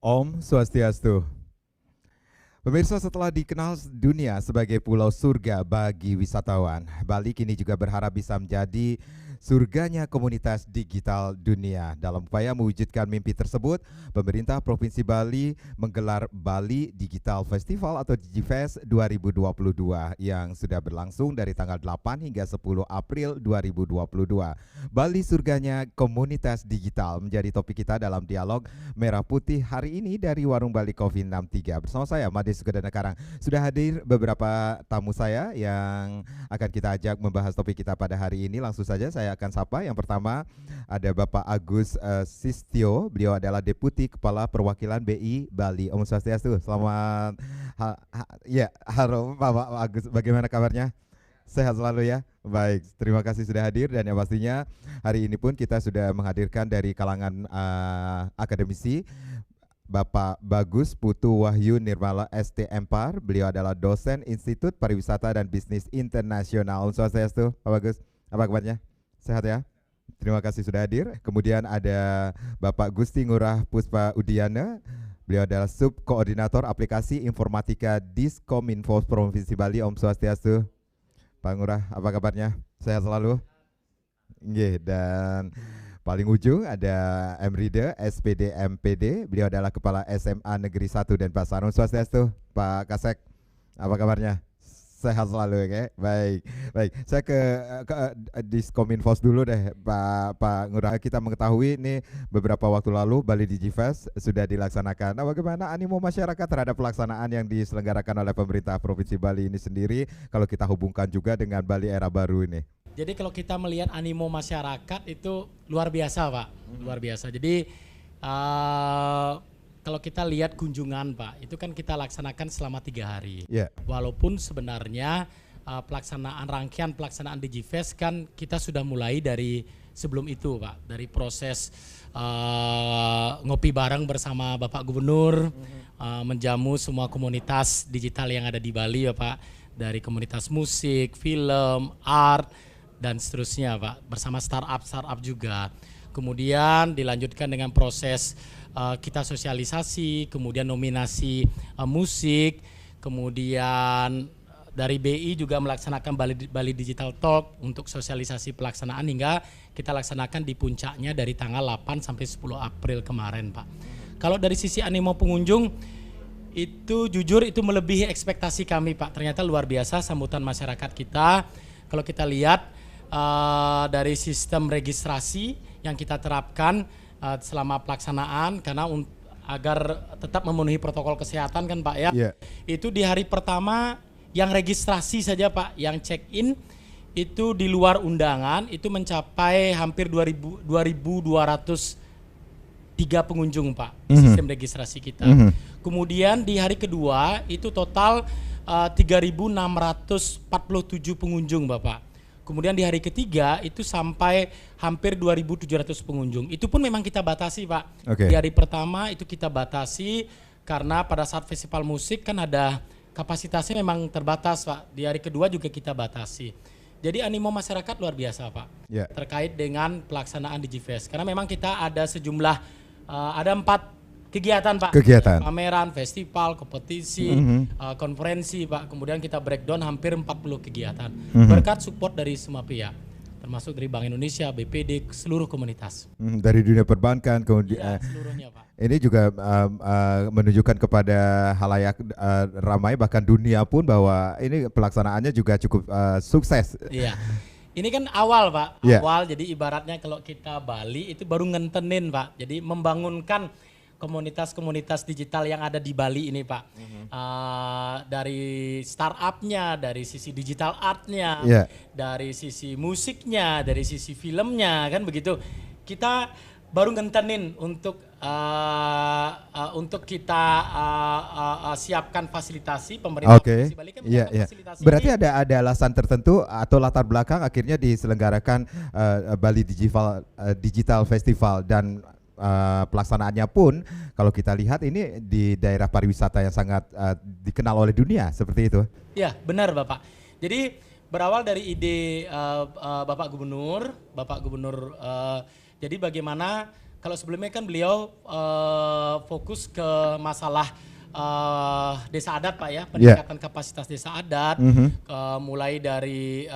Om Swastiastu. Pemirsa, setelah dikenal dunia sebagai pulau surga bagi wisatawan, Bali kini juga berharap bisa menjadi surganya komunitas digital dunia. Dalam upaya mewujudkan mimpi tersebut, pemerintah Provinsi Bali menggelar Bali Digital Festival atau DigiFest 2022 yang sudah berlangsung dari tanggal 8 hingga 10 April 2022. Bali surganya komunitas digital menjadi topik kita dalam dialog Merah Putih hari ini dari Warung Bali Coffee 63. Bersama saya Made Sugandana Karang. Sudah hadir beberapa tamu saya yang akan kita ajak membahas topik kita pada hari ini. Langsung saja saya akan sapa. Yang pertama ada Bapak Agus Sistio. Beliau adalah Deputi Kepala Perwakilan BI Bali. Om Swastiastu. Selamat halo Bapak Agus. Bagaimana kabarnya? Sehat selalu ya. Baik, terima kasih sudah hadir dan yang pastinya hari ini pun kita sudah menghadirkan dari kalangan akademisi Bapak Bagus Putu Wahyu Nirmala ST Empar. Beliau adalah dosen Institut Pariwisata dan Bisnis Internasional. Om Swastiastu, Pak Bagus. Apa kabarnya? Sehat ya? Terima kasih sudah hadir. Kemudian ada Bapak Gusti Ngurah Puspa Udiana. Beliau adalah Subkoordinator Aplikasi Informatika Diskominfo Provinsi Bali. Om Swastiastu. Pak Ngurah, apa kabarnya? Sehat selalu? Nggih, dan paling ujung ada M. Rida, SPD MPD. Beliau adalah Kepala SMA Negeri 1 Denpasar. Om Swastiastu, Pak Kasek. Apa kabarnya? Sehat selalu ya, baik. Baik, saya ke Diskominfos dulu deh, Pak Ngurah. Kita mengetahui ini beberapa waktu lalu Bali DigiFest sudah dilaksanakan. Nah, bagaimana animo masyarakat terhadap pelaksanaan yang diselenggarakan oleh pemerintah Provinsi Bali ini sendiri kalau kita hubungkan juga dengan Bali era baru ini? Jadi kalau kita melihat animo masyarakat itu luar biasa, Pak, luar biasa. Jadi kalau kita lihat kunjungan, Pak, itu kan kita laksanakan selama 3 hari. Yeah. Walaupun sebenarnya rangkaian pelaksanaan DigiFest kan kita sudah mulai dari sebelum itu, Pak. Dari proses ngopi bareng bersama Bapak Gubernur, menjamu semua komunitas digital yang ada di Bali ya, Pak. Dari komunitas musik, film, art, dan seterusnya, Pak. Bersama startup juga. Kemudian dilanjutkan dengan proses kita sosialisasi, kemudian nominasi musik, kemudian dari BI juga melaksanakan Bali Digital Talk untuk sosialisasi pelaksanaan hingga kita laksanakan di puncaknya dari tanggal 8 sampai 10 April kemarin, Pak. Kalau dari sisi animo pengunjung itu jujur itu melebihi ekspektasi kami, Pak. Ternyata luar biasa sambutan masyarakat kita. Kalau kita lihat dari sistem registrasi yang kita terapkan selama pelaksanaan karena agar tetap memenuhi protokol kesehatan kan, Pak ya. Yeah. Itu di hari pertama yang registrasi saja, Pak, yang check in itu di luar undangan itu mencapai hampir 2.203 pengunjung, Pak, di sistem registrasi kita. Kemudian di hari kedua itu total 3.647 pengunjung, Bapak. Kemudian di hari ketiga itu sampai hampir 2.700 pengunjung. Itu pun memang kita batasi, Pak. Okay. Di hari pertama itu kita batasi karena pada saat festival musik kan ada kapasitasnya memang terbatas, Pak. Di hari kedua juga kita batasi. Jadi animo masyarakat luar biasa, Pak. Yeah. Terkait dengan pelaksanaan DigiFest. Karena memang kita ada sejumlah, ada 4 kegiatan, Pak. Kegiatan. Pameran, festival, kompetisi, konferensi, Pak. Kemudian kita breakdown hampir 40 kegiatan. Berkat support dari semua pihak. Termasuk dari Bank Indonesia, BPD, seluruh komunitas. Dari dunia perbankan, kemudian seluruhnya, Pak. Ini juga menunjukkan kepada halayak ramai bahkan dunia pun bahwa ini pelaksanaannya juga cukup sukses. Iya. Ini kan awal, Pak. Yeah. Awal, jadi ibaratnya kalau kita Bali itu baru ngentenin, Pak. Jadi membangunkan komunitas-komunitas digital yang ada di Bali ini, Pak. Dari startupnya, dari sisi digital artnya, Yeah. dari sisi musiknya, dari sisi filmnya, kan begitu. Kita baru ngentenin untuk kita siapkan fasilitasi pemerintah Provinsi Bali kan menyiapkan fasilitasi. Berarti ada alasan tertentu atau latar belakang akhirnya diselenggarakan Bali Digital Festival dan pelaksanaannya pun kalau kita lihat ini di daerah pariwisata yang sangat dikenal oleh dunia seperti itu. Ya, benar, Bapak. Jadi berawal dari ide Bapak Gubernur, jadi bagaimana kalau sebelumnya kan beliau fokus ke masalah desa adat Pak ya, peningkatan kapasitas desa adat, mulai dari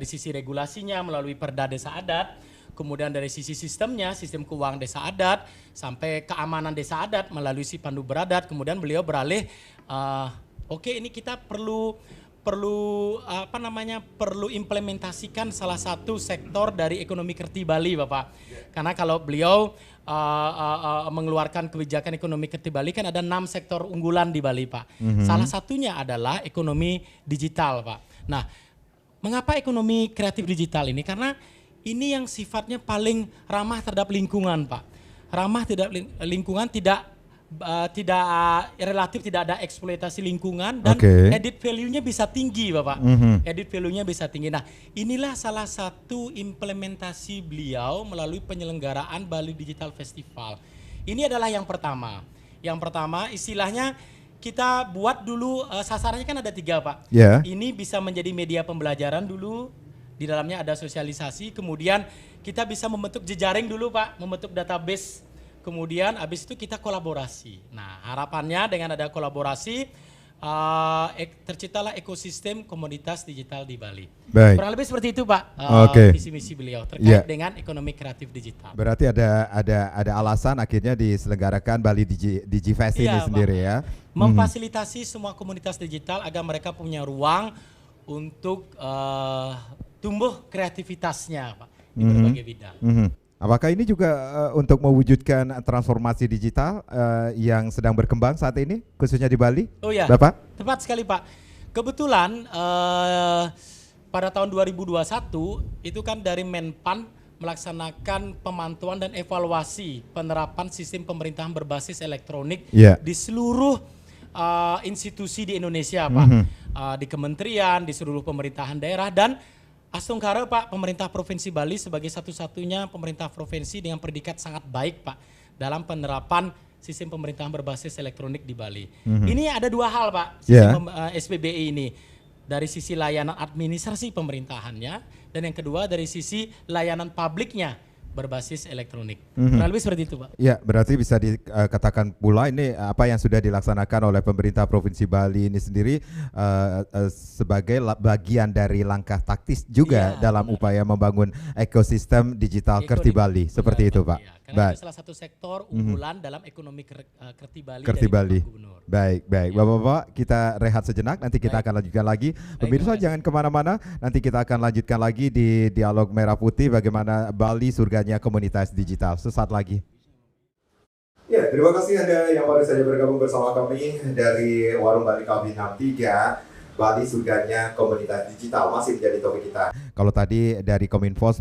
sisi regulasinya melalui Perda Desa Adat, kemudian dari sisi sistemnya, sistem keuangan desa adat, sampai keamanan desa adat melalui si pandu beradat. Kemudian beliau beralih, oke, ini kita perlu implementasikan salah satu sektor dari ekonomi kreatif Bali Bapak. Karena kalau beliau mengeluarkan kebijakan ekonomi kreatif Bali kan ada 6 sektor unggulan di Bali Pak. Salah satunya adalah ekonomi digital Pak. Nah, mengapa ekonomi kreatif digital ini? Karena ini yang sifatnya paling ramah terhadap lingkungan Pak. Ramah terhadap lingkungan, relatif tidak ada eksploitasi lingkungan, dan edit value-nya bisa tinggi Bapak. Edit value-nya bisa tinggi. Nah, inilah salah satu implementasi beliau melalui penyelenggaraan Bali Digital Festival. Ini adalah yang pertama. Yang pertama istilahnya kita buat dulu, sasarannya kan ada 3 Pak. Ini bisa menjadi media pembelajaran dulu, di dalamnya ada sosialisasi, kemudian kita bisa membentuk jejaring dulu Pak, membentuk database. Kemudian habis itu kita kolaborasi. Nah, harapannya dengan ada kolaborasi terciptalah ekosistem komunitas digital di Bali. Baik. Kurang lebih seperti itu Pak, visi misi beliau terkait dengan ekonomi kreatif digital. Berarti ada alasan akhirnya diselenggarakan Bali DigiFest ini sendiri ya. Memfasilitasi semua komunitas digital agar mereka punya ruang untuk tumbuh kreativitasnya Pak di berbagai bidang. Apakah ini juga untuk mewujudkan transformasi digital yang sedang berkembang saat ini, khususnya di Bali? Oh ya, Bapak? Tepat sekali Pak. Kebetulan pada tahun 2021 itu kan dari Menpan melaksanakan pemantauan dan evaluasi penerapan sistem pemerintahan berbasis elektronik di seluruh institusi di Indonesia Pak. Di kementerian, di seluruh pemerintahan daerah, dan Astungkara Pak, pemerintah Provinsi Bali sebagai satu-satunya pemerintah provinsi dengan predikat sangat baik Pak dalam penerapan sistem pemerintahan berbasis elektronik di Bali. Ini ada 2 hal Pak, sistem SPBI ini. Dari sisi layanan administrasi pemerintahannya, dan yang kedua dari sisi layanan publiknya berbasis elektronik. Kurang lebih seperti itu Pak. Ya, berarti bisa dikatakan pula ini apa yang sudah dilaksanakan oleh pemerintah Provinsi Bali ini sendiri sebagai bagian dari langkah taktis juga dalam upaya membangun ekosistem digital Kreatif Bali. Seperti itu Pak. Karena itu salah satu sektor unggulan dalam ekonomi Kreatif Bali. Kreatif Bali. Baik. Bapak-bapak, kita rehat sejenak, nanti kita akan lanjutkan lagi. Pemirsa jangan kemana-mana, nanti kita akan lanjutkan lagi di Dialog Merah Putih bagaimana Bali surganya komunitas digital. Sesaat lagi. Ya, terima kasih Anda yang baru saja bergabung bersama kami dari Warung Bali Kami 63. Bali surganya komunitas digital masih menjadi topik kita. Kalau tadi dari Kominfo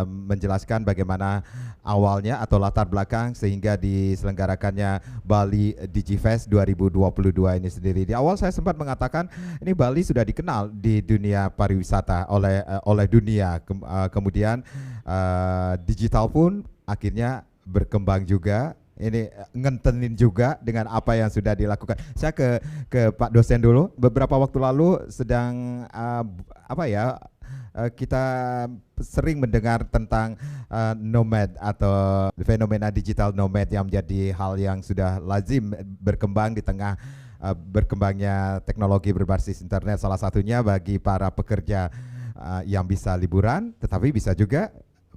menjelaskan bagaimana awalnya atau latar belakang sehingga diselenggarakannya Bali DigiFest 2022 ini sendiri. Di awal saya sempat mengatakan ini Bali sudah dikenal di dunia pariwisata oleh dunia. Kemudian digital pun akhirnya berkembang juga. Ini ngentenin juga dengan apa yang sudah dilakukan. Saya ke Pak dosen dulu. Beberapa waktu lalu sedang kita sering mendengar tentang nomad atau fenomena digital nomad yang menjadi hal yang sudah lazim berkembang di tengah berkembangnya teknologi berbasis internet. Salah satunya bagi para pekerja yang bisa liburan tetapi bisa juga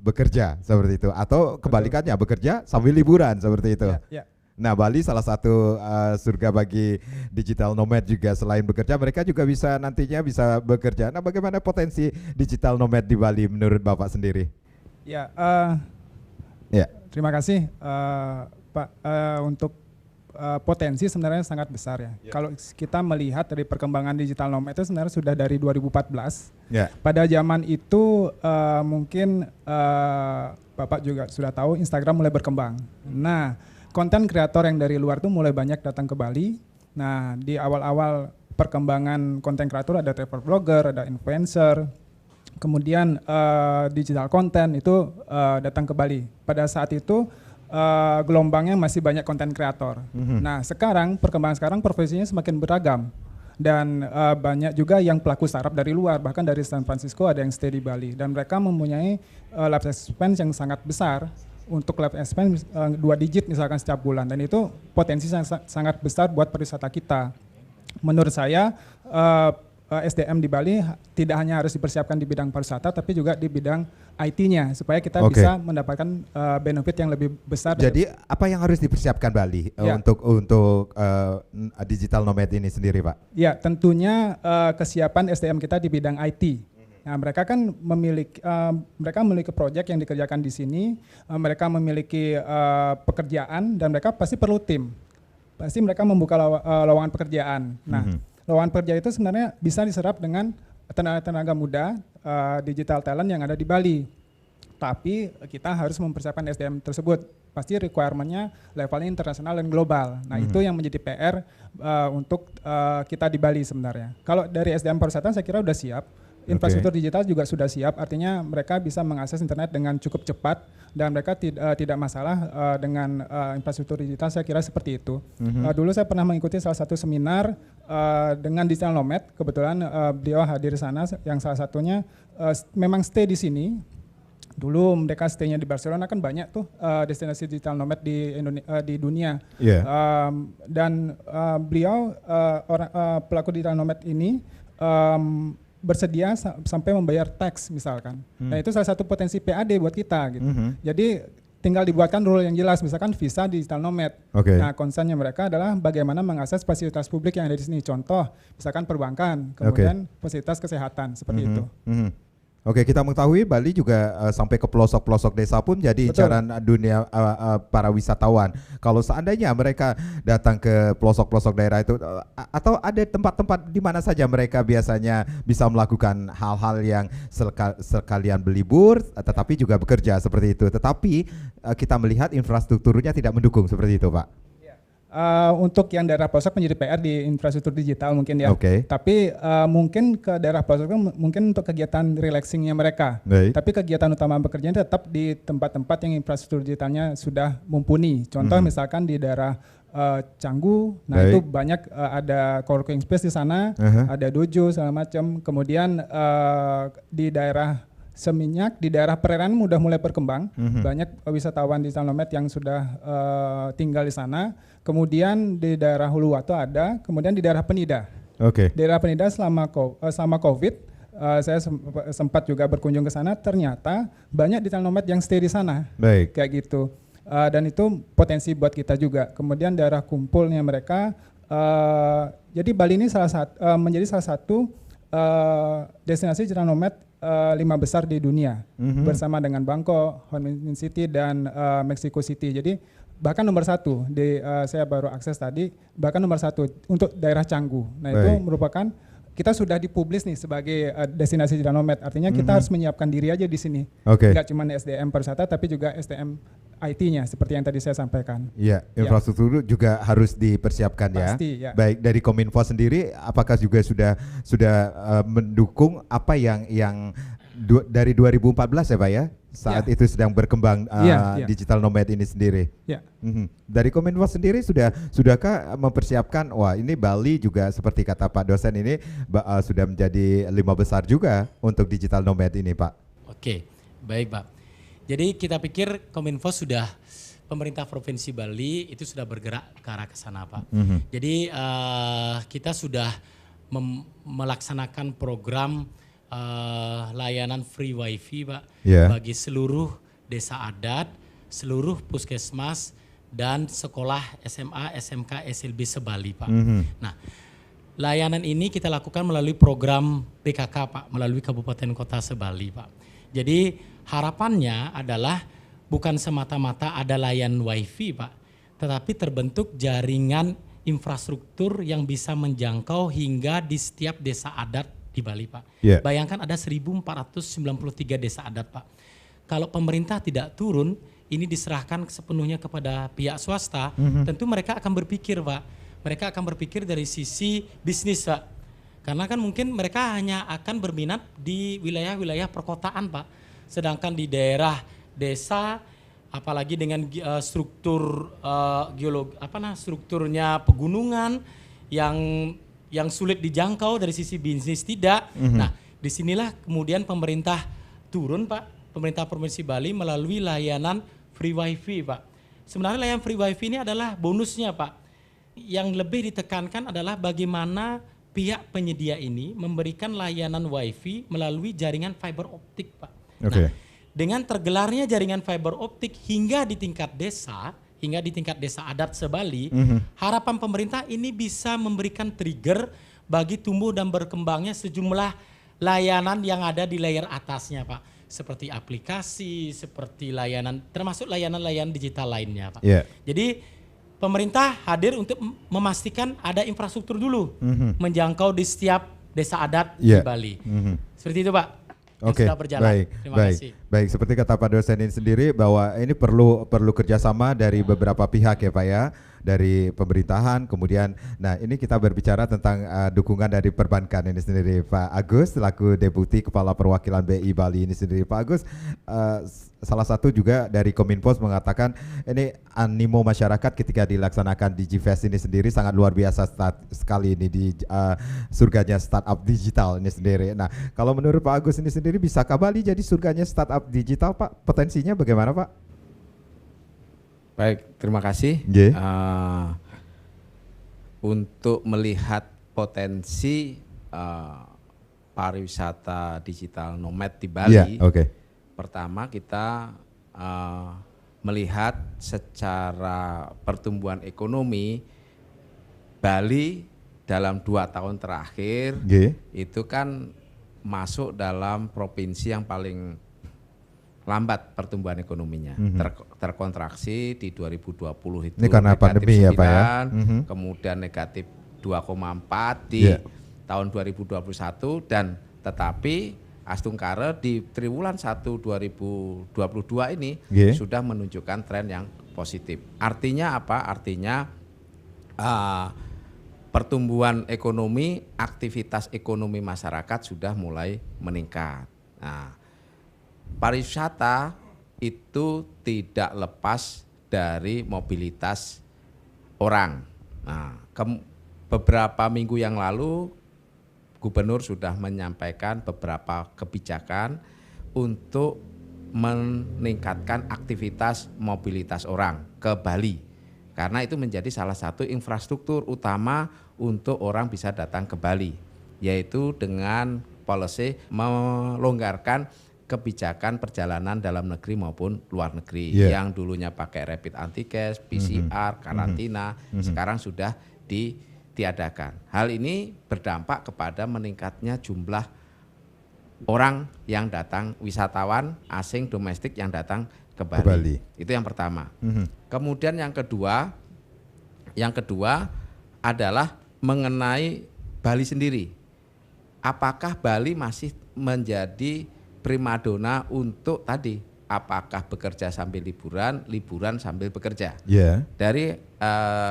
bekerja seperti itu, atau kebalikannya bekerja sambil liburan seperti itu. Nah, Bali salah satu surga bagi digital nomad juga. Selain bekerja, mereka juga bisa nantinya bisa bekerja. Nah, bagaimana potensi digital nomad di Bali menurut Bapak sendiri? Terima kasih Pak. Untuk potensi sebenarnya sangat besar ya. Kalau kita melihat dari perkembangan digital nomad itu sebenarnya sudah dari 2014. Pada zaman itu mungkin Bapak juga sudah tahu Instagram mulai berkembang. Nah, konten kreator yang dari luar tuh mulai banyak datang ke Bali. Nah, di awal-awal perkembangan konten kreator ada travel blogger, ada influencer, kemudian digital content itu datang ke Bali. Pada saat itu gelombangnya masih banyak konten kreator. Nah, perkembangan sekarang profesinya semakin beragam. Dan banyak juga yang pelaku startup dari luar, bahkan dari San Francisco ada yang stay di Bali. Dan mereka mempunyai lifespan yang sangat besar. untuk live expense 2 digit misalkan setiap bulan, dan itu potensi sangat besar buat pariwisata kita. Menurut saya SDM di Bali tidak hanya harus dipersiapkan di bidang pariwisata, tapi juga di bidang IT-nya supaya kita bisa mendapatkan benefit yang lebih besar. Jadi apa yang harus dipersiapkan Bali untuk digital nomad ini sendiri, Pak? Ya, tentunya kesiapan SDM kita di bidang IT. Nah, mereka kan memiliki proyek yang dikerjakan di sini, mereka memiliki pekerjaan, dan mereka pasti perlu tim. Pasti mereka membuka lowongan pekerjaan. Nah, lowongan kerja itu sebenarnya bisa diserap dengan tenaga muda, digital talent yang ada di Bali. Tapi kita harus mempersiapkan SDM tersebut. Pasti requirement-nya levelnya internasional dan global. Nah, itu yang menjadi PR untuk kita di Bali sebenarnya. Kalau dari SDM pariwisata saya kira sudah siap. Infrastruktur digital juga sudah siap, artinya mereka bisa mengakses internet dengan cukup cepat dan mereka tidak masalah dengan infrastruktur digital, saya kira seperti itu. Dulu saya pernah mengikuti salah satu seminar dengan digital nomad, kebetulan beliau hadir di sana, yang salah satunya memang stay di sini. Dulu mereka stay-nya di Barcelona, kan banyak tuh destinasi digital nomad di dunia. Dan beliau pelaku digital nomad ini bersedia sampai membayar tax misalkan. Nah, itu salah satu potensi PAD buat kita gitu. Jadi tinggal dibuatkan rule yang jelas, misalkan visa digital nomad. Nah, concernnya mereka adalah bagaimana mengakses fasilitas publik yang ada di sini. Contoh, misalkan perbankan, kemudian fasilitas kesehatan, seperti itu. Oke, kita mengetahui Bali juga sampai ke pelosok-pelosok desa pun jadi incaran dunia para wisatawan. Kalau seandainya mereka datang ke pelosok-pelosok daerah itu, atau ada tempat-tempat di mana saja mereka biasanya bisa melakukan hal-hal yang sekalian berlibur, tetapi juga bekerja seperti itu. Tetapi kita melihat infrastrukturnya tidak mendukung seperti itu, Pak. Untuk yang daerah pelosok menjadi PR di infrastruktur digital mungkin ya. Tapi mungkin ke daerah pelosok mungkin untuk kegiatan relaxingnya mereka. Tapi kegiatan utama bekerjanya tetap di tempat-tempat yang infrastruktur digitalnya sudah mumpuni. Contoh misalkan di daerah Canggu, nah itu banyak ada coworking space di sana, ada dojo segala macam. Kemudian di daerah Seminyak, di daerah Pereran udah mulai berkembang, banyak wisatawan digital nomad yang sudah tinggal di sana. Kemudian di daerah Uluwatu ada, kemudian di daerah Penida. Daerah Penida selama COVID, saya sempat juga berkunjung ke sana, ternyata banyak digital nomad yang stay di sana, kayak gitu. Dan itu potensi buat kita juga. Kemudian daerah kumpulnya mereka, jadi Bali ini menjadi salah satu destinasi digital nomad 5 besar di dunia, bersama dengan Bangkok, Ho Chi Minh City, dan Mexico City. Jadi bahkan nomor 1 saya baru akses tadi, bahkan nomor 1 untuk daerah Canggu. Nah, itu merupakan kita sudah dipublis nih sebagai destinasi digital nomad. Artinya kita harus menyiapkan diri aja di sini. Enggak cuma SDM pariwisata, tapi juga SDM IT-nya seperti yang tadi saya sampaikan. Iya, infrastruktur juga harus dipersiapkan. Pasti, ya. Baik, dari Kominfo sendiri apakah juga sudah mendukung apa yang dari 2014 ya, Pak ya? Saat itu sedang berkembang digital nomad ini sendiri. Dari Kominfo sendiri sudahkah mempersiapkan, wah ini Bali juga seperti kata Pak dosen ini sudah menjadi 5 besar juga untuk digital nomad ini, Pak? Oke, baik Pak. Jadi kita pikir Kominfo pemerintah Provinsi Bali itu sudah bergerak ke arah ke sana, Pak. Jadi kita sudah melaksanakan program layanan free wifi, Pak, bagi seluruh desa adat, seluruh puskesmas dan sekolah SMA, SMK, SLB se-Bali, Pak. Nah, layanan ini kita lakukan melalui program PKK, Pak, melalui Kabupaten Kota se-Bali, Pak. Jadi harapannya adalah bukan semata-mata ada layanan wifi, Pak, tetapi terbentuk jaringan infrastruktur yang bisa menjangkau hingga di setiap desa adat di Bali, Pak. Bayangkan ada 1493 desa adat, Pak. Kalau pemerintah tidak turun, ini diserahkan sepenuhnya kepada pihak swasta, tentu mereka akan berpikir, Pak. Mereka akan berpikir dari sisi bisnis, Pak. Karena kan mungkin mereka hanya akan berminat di wilayah-wilayah perkotaan, Pak. Sedangkan di daerah desa, apalagi dengan struktur strukturnya pegunungan yang sulit dijangkau dari sisi bisnis tidak. Nah, disinilah kemudian pemerintah turun, Pak. Pemerintah Provinsi Bali melalui layanan free wifi Pak. Sebenarnya layanan free wifi ini adalah bonusnya Pak. Yang lebih ditekankan adalah bagaimana pihak penyedia ini memberikan layanan wifi melalui jaringan fiber optik Pak. Okay. Nah, dengan tergelarnya jaringan fiber optik hingga di tingkat desa adat se-Bali, harapan pemerintah ini bisa memberikan trigger bagi tumbuh dan berkembangnya sejumlah layanan yang ada di layer atasnya Pak. Seperti aplikasi, seperti layanan, termasuk layanan-layanan digital lainnya Pak. Yeah. Jadi pemerintah hadir untuk memastikan ada infrastruktur dulu, menjangkau di setiap desa adat di Bali. Seperti itu Pak. Oke, baik. Seperti kata Pak dosen ini sendiri bahwa ini perlu kerjasama dari beberapa pihak ya Pak ya, dari pemerintahan, kemudian, nah ini kita berbicara tentang dukungan dari perbankan ini sendiri. Pak Agus selaku Deputi Kepala Perwakilan BI Bali ini sendiri. Pak Agus, salah satu juga dari Kominfo mengatakan ini animo masyarakat ketika dilaksanakan DigiFest ini sendiri sangat luar biasa sekali ini di surganya startup digital ini sendiri. Nah, kalau menurut Pak Agus ini sendiri, bisakah Bali jadi surganya startup digital Pak? Potensinya bagaimana Pak? Baik, terima kasih. Untuk melihat potensi pariwisata digital nomad di Bali, pertama kita melihat secara pertumbuhan ekonomi Bali dalam 2 tahun terakhir itu kan masuk dalam provinsi yang paling lambat pertumbuhan ekonominya, terkontraksi di 2020 itu ini karena pandemi 9, ya Pak ya. Kemudian negatif 2,4 di tahun 2021 dan tetapi Astungkare di triwulan 1 2022 ini sudah menunjukkan tren yang positif. Artinya apa? Artinya pertumbuhan ekonomi, aktivitas ekonomi masyarakat sudah mulai meningkat. Nah, pariwisata itu tidak lepas dari mobilitas orang. Nah, beberapa minggu yang lalu Gubernur sudah menyampaikan beberapa kebijakan untuk meningkatkan aktivitas mobilitas orang ke Bali. Karena itu menjadi salah satu infrastruktur utama untuk orang bisa datang ke Bali, yaitu dengan policy melonggarkan kebijakan perjalanan dalam negeri maupun luar negeri. Yang dulunya pakai rapid antigen, PCR, karantina, sekarang sudah ditiadakan. Hal ini berdampak kepada meningkatnya jumlah orang yang datang, wisatawan asing domestik yang datang ke Bali. Itu yang pertama. Kemudian yang kedua adalah mengenai Bali sendiri. Apakah Bali masih menjadi primadona untuk tadi, apakah bekerja sambil liburan, liburan sambil bekerja. Dari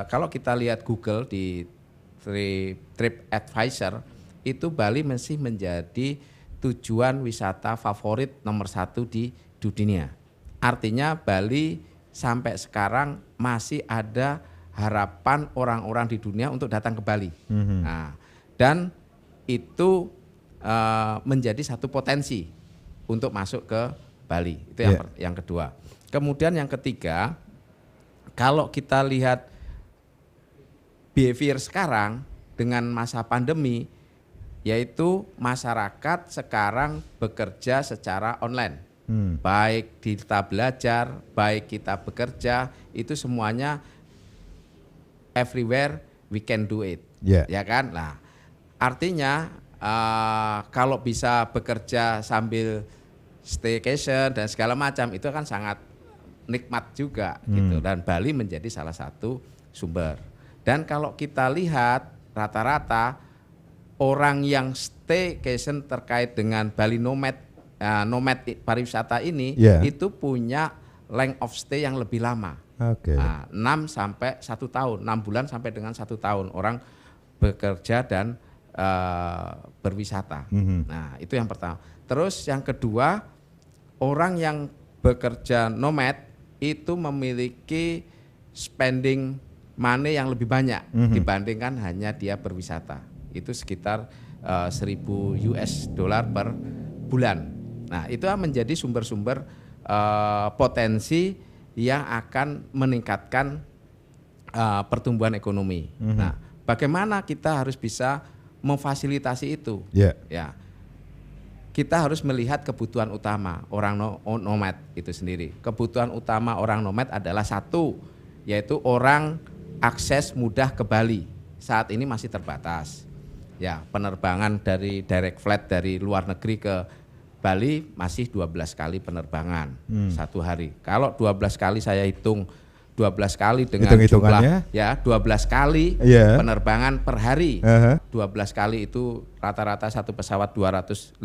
kalau kita lihat Google di TripAdvisor, itu Bali masih menjadi tujuan wisata favorit nomor 1 di dunia. Artinya Bali sampai sekarang masih ada harapan orang-orang di dunia untuk datang ke Bali. Nah, dan itu menjadi satu potensi untuk masuk ke Bali. Itu yang kedua. Kemudian yang ketiga, kalau kita lihat behavior sekarang dengan masa pandemi, yaitu masyarakat sekarang bekerja secara online. Baik kita belajar, baik kita bekerja, itu semuanya everywhere we can do it. Ya kan? Nah, artinya kalau bisa bekerja sambil staycation dan segala macam itu kan sangat nikmat juga gitu, dan Bali menjadi salah satu sumber. Dan kalau kita lihat rata-rata orang yang staycation terkait dengan Bali nomad pariwisata ini itu punya length of stay yang lebih lama. 6 sampai 1 tahun, 6 bulan sampai dengan 1 tahun orang bekerja dan berwisata. Nah, itu yang pertama. Terus yang kedua, orang yang bekerja nomad itu memiliki spending money yang lebih banyak dibandingkan hanya dia berwisata. Itu sekitar 1.000 US dollar per bulan. Nah, itu menjadi sumber-sumber potensi yang akan meningkatkan pertumbuhan ekonomi. Nah, bagaimana kita harus bisa memfasilitasi itu? Ya, kita harus melihat kebutuhan utama orang nomad itu sendiri. Kebutuhan utama orang nomad adalah satu, yaitu orang akses mudah ke Bali. Saat ini masih terbatas. Ya, penerbangan dari direct flight dari luar negeri ke Bali masih 12 kali penerbangan satu hari. Kalau 12 kali saya hitung 12 kali dengan jumlah ya 12 kali penerbangan per hari. 12 kali itu rata-rata satu pesawat 250.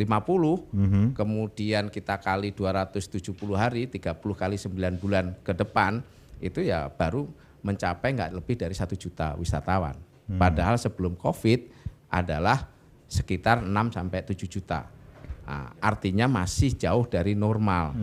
Kemudian kita kali 270 hari, 30 kali 9 bulan ke depan itu ya baru mencapai nggak lebih dari 1 juta wisatawan. Padahal sebelum Covid adalah sekitar 6 sampai 7 juta. Nah, artinya masih jauh dari normal.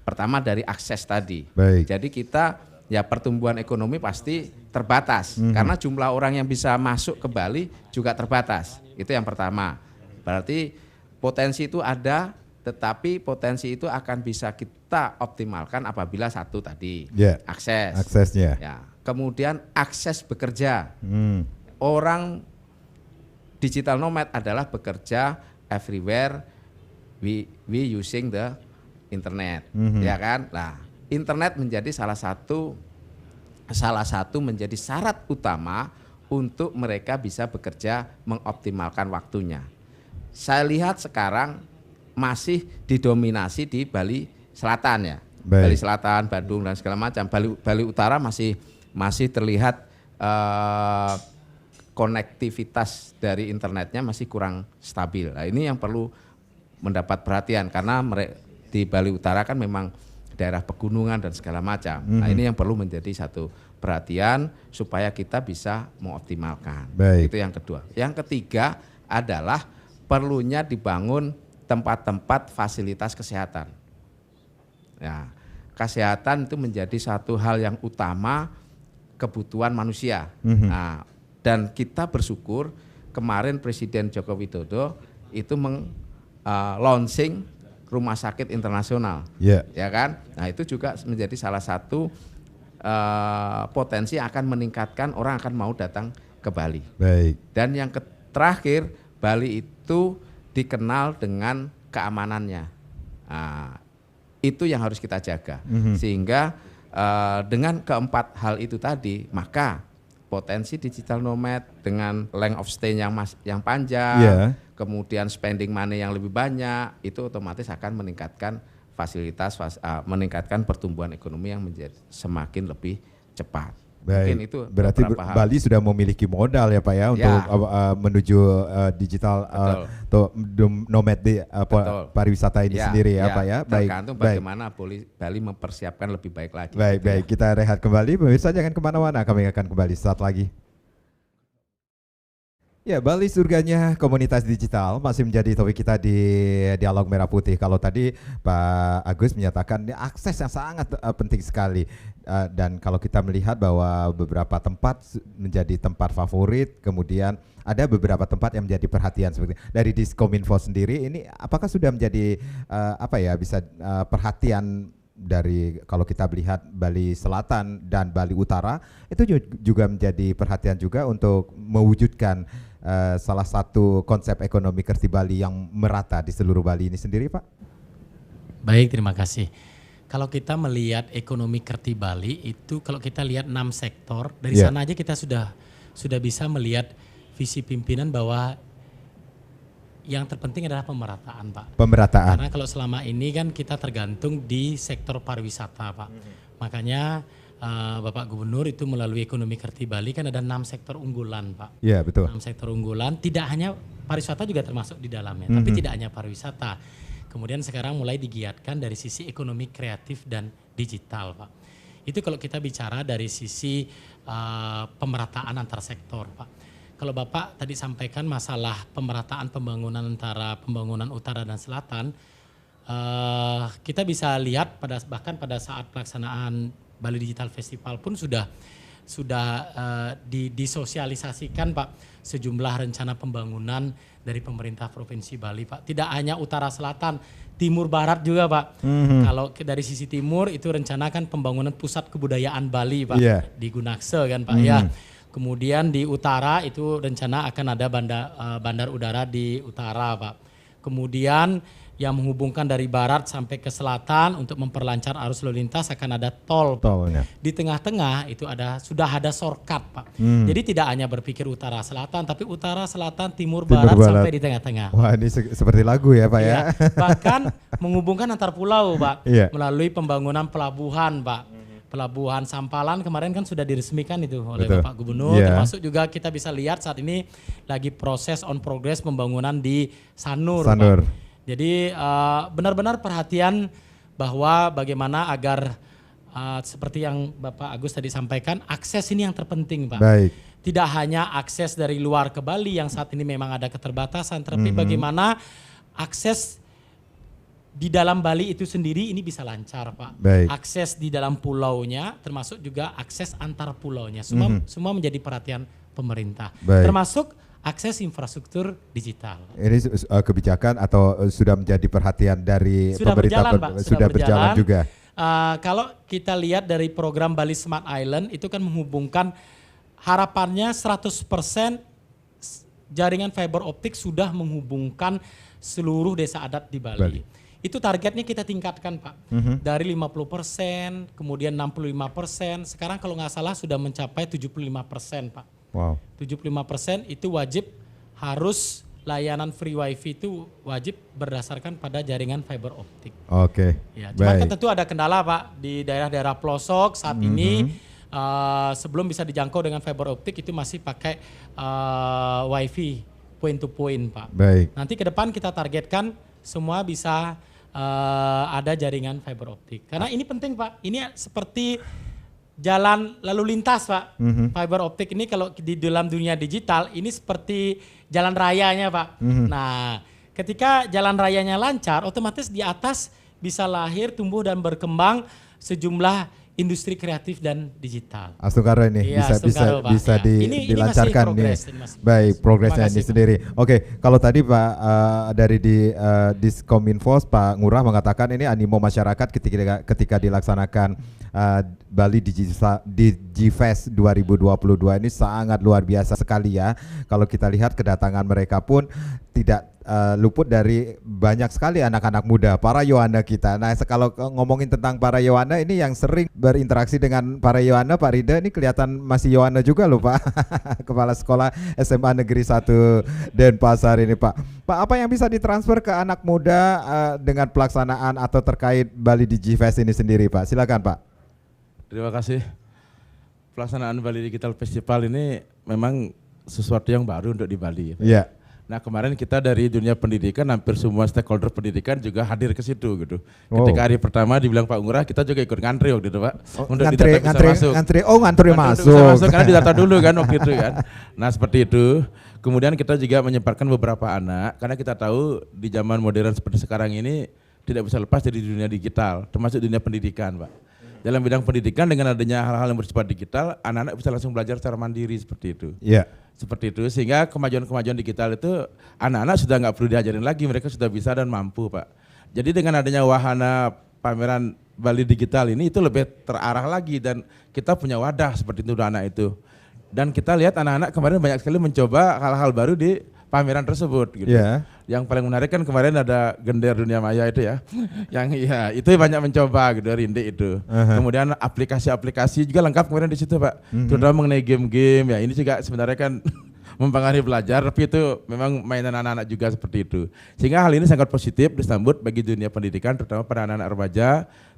Pertama dari akses tadi. Jadi kita ya pertumbuhan ekonomi pasti terbatas karena jumlah orang yang bisa masuk ke Bali juga terbatas. Itu yang pertama. Berarti potensi itu ada, tetapi potensi itu akan bisa kita optimalkan apabila satu tadi aksesnya. Ya. Kemudian akses bekerja. Orang digital nomad adalah bekerja everywhere we using the internet, ya kan? Nah, internet menjadi salah satu menjadi syarat utama untuk mereka bisa bekerja mengoptimalkan waktunya. Saya lihat sekarang masih didominasi di Bali Selatan ya. Bali Selatan, Bandung dan segala macam. Bali Utara masih terlihat konektivitas dari internetnya masih kurang stabil. Nah, ini yang perlu mendapat perhatian karena di Bali Utara kan memang daerah pegunungan dan segala macam. Nah, ini yang perlu menjadi satu perhatian supaya kita bisa mengoptimalkan. Itu yang kedua. Yang ketiga adalah perlunya dibangun tempat-tempat fasilitas kesehatan. Ya, kesehatan itu menjadi satu hal yang utama kebutuhan manusia. Nah, dan kita bersyukur kemarin Presiden Joko Widodo itu launching rumah sakit internasional, ya kan? Nah, itu juga menjadi salah satu potensi akan meningkatkan orang akan mau datang ke Bali. Dan yang terakhir, Bali itu dikenal dengan keamanannya. Nah, itu yang harus kita jaga. Sehingga dengan keempat hal itu tadi, maka potensi digital nomad dengan length of stay yang panjang, kemudian spending money yang lebih banyak, itu otomatis akan meningkatkan fasilitas, meningkatkan pertumbuhan ekonomi yang menjadi semakin lebih cepat. Mungkin itu berarti Bali sudah memiliki modal ya Pak ya untuk menuju digital nomad di pariwisata ini sendiri ya Pak ya. Tergantung bagaimana Bali mempersiapkan lebih baik lagi. Baik, kita rehat kembali. Pemirsa jangan kemana-mana, kami akan kembali saat lagi. Ya, Bali surganya komunitas digital masih menjadi topik kita di Dialog Merah Putih. Kalau tadi Pak Agus menyatakan akses yang sangat penting sekali. Dan kalau kita melihat bahwa beberapa tempat menjadi tempat favorit, kemudian ada beberapa tempat yang menjadi perhatian seperti dari Diskominfo sendiri ini apakah sudah menjadi perhatian dari kalau kita melihat Bali Selatan dan Bali Utara itu juga menjadi perhatian juga untuk mewujudkan salah satu konsep ekonomi Kerti Bali yang merata di seluruh Bali ini sendiri, Pak? Baik, terima kasih. Kalau kita melihat ekonomi Kerti Bali itu kalau kita lihat 6 sektor, dari sana aja kita sudah bisa melihat visi pimpinan bahwa yang terpenting adalah pemerataan, Pak. Pemerataan. Karena kalau selama ini kan kita tergantung di sektor pariwisata, Pak. Makanya Bapak Gubernur itu melalui ekonomi Kerti Bali kan ada 6 sektor unggulan, Pak. Iya, betul. 6 sektor unggulan, tidak hanya pariwisata juga termasuk di dalamnya, tapi tidak hanya pariwisata. Kemudian sekarang mulai digiatkan dari sisi ekonomi kreatif dan digital, Pak. Itu kalau kita bicara dari sisi pemerataan antar sektor, Pak. Kalau Bapak tadi sampaikan masalah pemerataan pembangunan antara pembangunan utara dan selatan, kita bisa lihat bahkan pada saat pelaksanaan Bali Digital Festival pun sudah sudah disosialisasikan Pak sejumlah rencana pembangunan dari pemerintah Provinsi Bali Pak. Tidak hanya utara selatan, timur barat juga Pak. Kalau dari sisi timur itu rencanakan pembangunan pusat kebudayaan Bali Pak di Gunakse kan Pak ya. Kemudian di utara itu rencana akan ada bandar udara di utara Pak. Kemudian yang menghubungkan dari barat sampai ke selatan untuk memperlancar arus lalu lintas akan ada tol. Di tengah-tengah itu sudah ada shortcut Pak. Jadi tidak hanya berpikir utara selatan, tapi utara selatan, timur barat sampai di tengah-tengah. Wah, ini seperti lagu ya Pak ya. Bahkan menghubungkan antar pulau Pak melalui pembangunan pelabuhan Pak. Pelabuhan Sampalan kemarin kan sudah diresmikan itu oleh Bapak Gubernur. Termasuk juga kita bisa lihat saat ini lagi proses on progress pembangunan di Sanur. Pak. Jadi benar-benar perhatian bahwa bagaimana agar seperti yang Bapak Agus tadi sampaikan, akses ini yang terpenting Pak. Baik. Tidak hanya akses dari luar ke Bali yang saat ini memang ada keterbatasan, tapi bagaimana akses di dalam Bali itu sendiri ini bisa lancar Pak. Baik. Akses di dalam pulaunya termasuk juga akses antar pulaunya. Semua menjadi perhatian pemerintah. Baik. Termasuk akses infrastruktur digital. Ini kebijakan atau sudah menjadi perhatian dari pemerintah berjalan, Pak. Sudah berjalan juga. Kalau kita lihat dari program Bali Smart Island itu kan menghubungkan harapannya 100% jaringan fiber optik sudah menghubungkan seluruh desa adat di Bali. Itu targetnya kita tingkatkan Pak. Dari 50%, kemudian 65%, sekarang kalau nggak salah sudah mencapai 75% Pak. Wow. 75% itu wajib harus layanan free wifi itu wajib berdasarkan pada jaringan fiber optik. Oke. Ya, cuma kan tentu ada kendala Pak di daerah-daerah pelosok saat ini sebelum bisa dijangkau dengan fiber optik itu masih pakai wifi point to point Pak. Baik. Nanti ke depan kita targetkan semua bisa ada jaringan fiber optik. Karena ini penting Pak. Ini seperti jalan lalu lintas Pak. Fiber optik ini kalau di dalam dunia digital ini seperti jalan rayanya Pak. Nah ketika jalan rayanya lancar otomatis di atas bisa lahir, tumbuh dan berkembang sejumlah industri kreatif dan digital. Astungkaro ini bisa dilancarkan nih. Baik, progresnya ini sendiri. Oke, kalau tadi Pak dari di Diskominfo Pak Ngurah mengatakan ini animo masyarakat ketika dilaksanakan Bali DigiFest 2022 ini sangat luar biasa sekali ya. Kalau kita lihat kedatangan mereka pun tidak luput dari banyak sekali anak-anak muda, para Yohana kita. Nah, kalau ngomongin tentang para Yohana ini yang sering berinteraksi dengan para Yohana, Pak Rida ini kelihatan masih Yohana juga loh Pak. Kepala Sekolah SMA Negeri 1 Denpasar ini Pak. Pak, apa yang bisa ditransfer ke anak muda dengan pelaksanaan atau terkait Bali DigiFest ini sendiri Pak? Silakan Pak. Terima kasih. Pelaksanaan Bali Digital Festival ini memang sesuatu yang baru untuk di Bali. Iya. Nah kemarin kita dari dunia pendidikan hampir semua stakeholder pendidikan juga hadir ke situ gitu. Ketika hari pertama dibilang Pak Ngurah kita juga ikut ngantri waktu itu Pak. Untuk ngantri masuk. Karena didata dulu kan waktu itu kan. Nah seperti itu. Kemudian kita juga menyempatkan beberapa anak karena kita tahu di zaman modern seperti sekarang ini tidak bisa lepas dari dunia digital termasuk dunia pendidikan Pak. Dalam bidang pendidikan dengan adanya hal-hal yang bersifat digital, anak-anak bisa langsung belajar secara mandiri seperti itu. Iya. Seperti itu, sehingga kemajuan-kemajuan digital itu anak-anak sudah nggak perlu diajarin lagi, mereka sudah bisa dan mampu Pak. Jadi dengan adanya wahana pameran Bali Digital ini itu lebih terarah lagi dan kita punya wadah seperti itu untuk anak itu. Dan kita lihat anak-anak kemarin banyak sekali mencoba hal-hal baru di pameran tersebut gitu. Yeah. Yang paling menarik kan kemarin ada Gender Dunia Maya itu ya. Yang ya itu banyak mencoba gitu Rindik itu. Kemudian aplikasi-aplikasi juga lengkap kemarin di situ Pak. Terutama mengenai game-game ya ini juga sebenarnya kan mempengaruhi belajar tapi itu memang mainan anak-anak juga seperti itu. Sehingga hal ini sangat positif disambut bagi dunia pendidikan terutama pada anak-anak remaja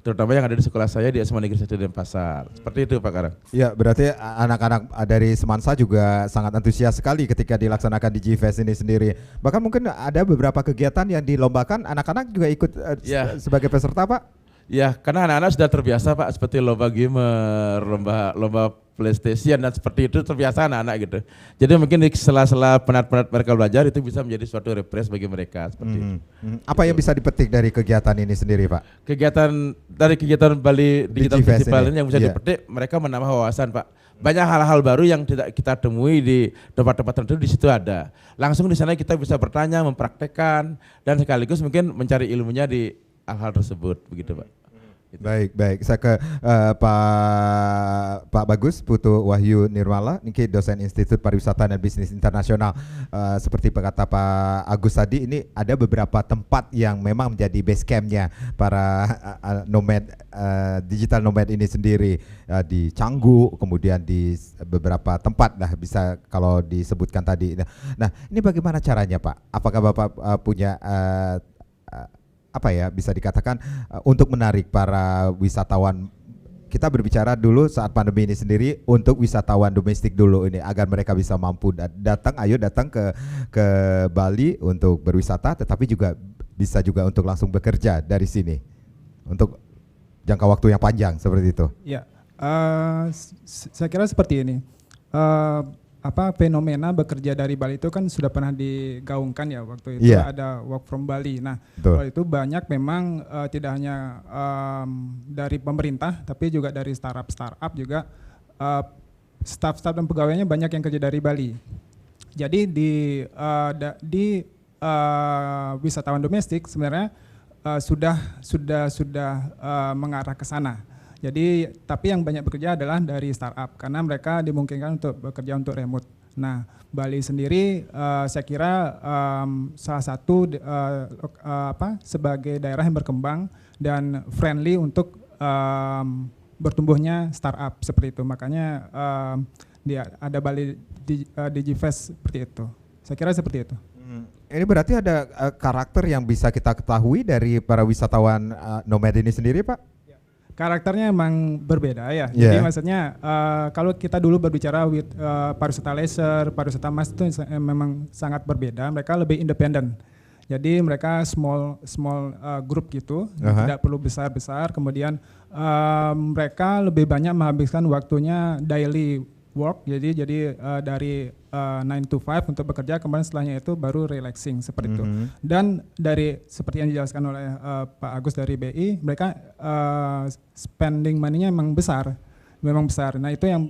terutama yang ada di sekolah saya di SMA Negeri 1 Denpasar. Seperti itu Pak Karang. Iya, berarti anak-anak dari Semansa juga sangat antusias sekali ketika dilaksanakan di DigiFest ini sendiri. Bahkan mungkin ada beberapa kegiatan yang dilombakan anak-anak juga ikut sebagai peserta Pak? Ya, karena anak-anak sudah terbiasa Pak seperti lomba gamer, lomba PlayStation dan seperti itu terbiasa anak-anak gitu. Jadi mungkin di sela-sela penat-penat mereka belajar itu bisa menjadi suatu refresh bagi mereka seperti itu. Apa yang bisa dipetik dari kegiatan ini sendiri Pak? Kegiatan Bali Digital Festival ini yang bisa dipetik mereka menambah wawasan Pak Banyak hal-hal baru yang tidak kita temui di tempat-tempat tertentu, di situ ada. Langsung di sana kita bisa bertanya, mempraktekkan, dan sekaligus mungkin mencari ilmunya di hal-hal tersebut, begitu Pak. Baik. Saya ke Pak Bagus Putu Wahyu Nirmala, niki dosen Institut Pariwisata dan Bisnis Internasional. Seperti kata Pak Agus tadi, ini ada beberapa tempat yang memang menjadi base campnya para nomad, digital nomad ini sendiri, di Canggu, kemudian di beberapa tempat lah bisa kalau disebutkan tadi. Nah, ini bagaimana caranya Pak? Apakah Bapak punya bisa dikatakan untuk menarik para wisatawan? Kita berbicara dulu saat pandemi ini sendiri untuk wisatawan domestik dulu ini, agar mereka bisa mampu datang ke Bali untuk berwisata, tetapi juga bisa juga untuk langsung bekerja dari sini untuk jangka waktu yang panjang seperti itu. Ya, saya kira seperti ini. Fenomena bekerja dari Bali itu kan sudah pernah digaungkan ya waktu itu, ada work from Bali. Nah, waktu itu banyak memang tidak hanya dari pemerintah tapi juga dari startup juga, staff dan pegawainya banyak yang kerja dari Bali. Jadi di wisatawan domestik sebenarnya sudah mengarah ke sana. Jadi, tapi yang banyak bekerja adalah dari startup karena mereka dimungkinkan untuk bekerja untuk remote. Nah, Bali sendiri saya kira salah satu sebagai daerah yang berkembang dan friendly untuk bertumbuhnya startup seperti itu. Makanya ada Bali DigiFest seperti itu. Saya kira seperti itu. Ini berarti ada karakter yang bisa kita ketahui dari para wisatawan nomad ini sendiri, Pak? Karakternya emang berbeda ya. Jadi maksudnya kalau kita dulu berbicara pariwisata leisure, pariwisata mass itu memang sangat berbeda. Mereka lebih independen. Jadi mereka small group gitu, tidak perlu besar-besar. Kemudian mereka lebih banyak menghabiskan waktunya daily work. Jadi dari 9 to 5 untuk bekerja, kemudian setelahnya itu baru relaxing seperti itu. Dan dari seperti yang dijelaskan oleh Pak Agus dari BI, mereka spending money-nya memang besar. Nah, itu yang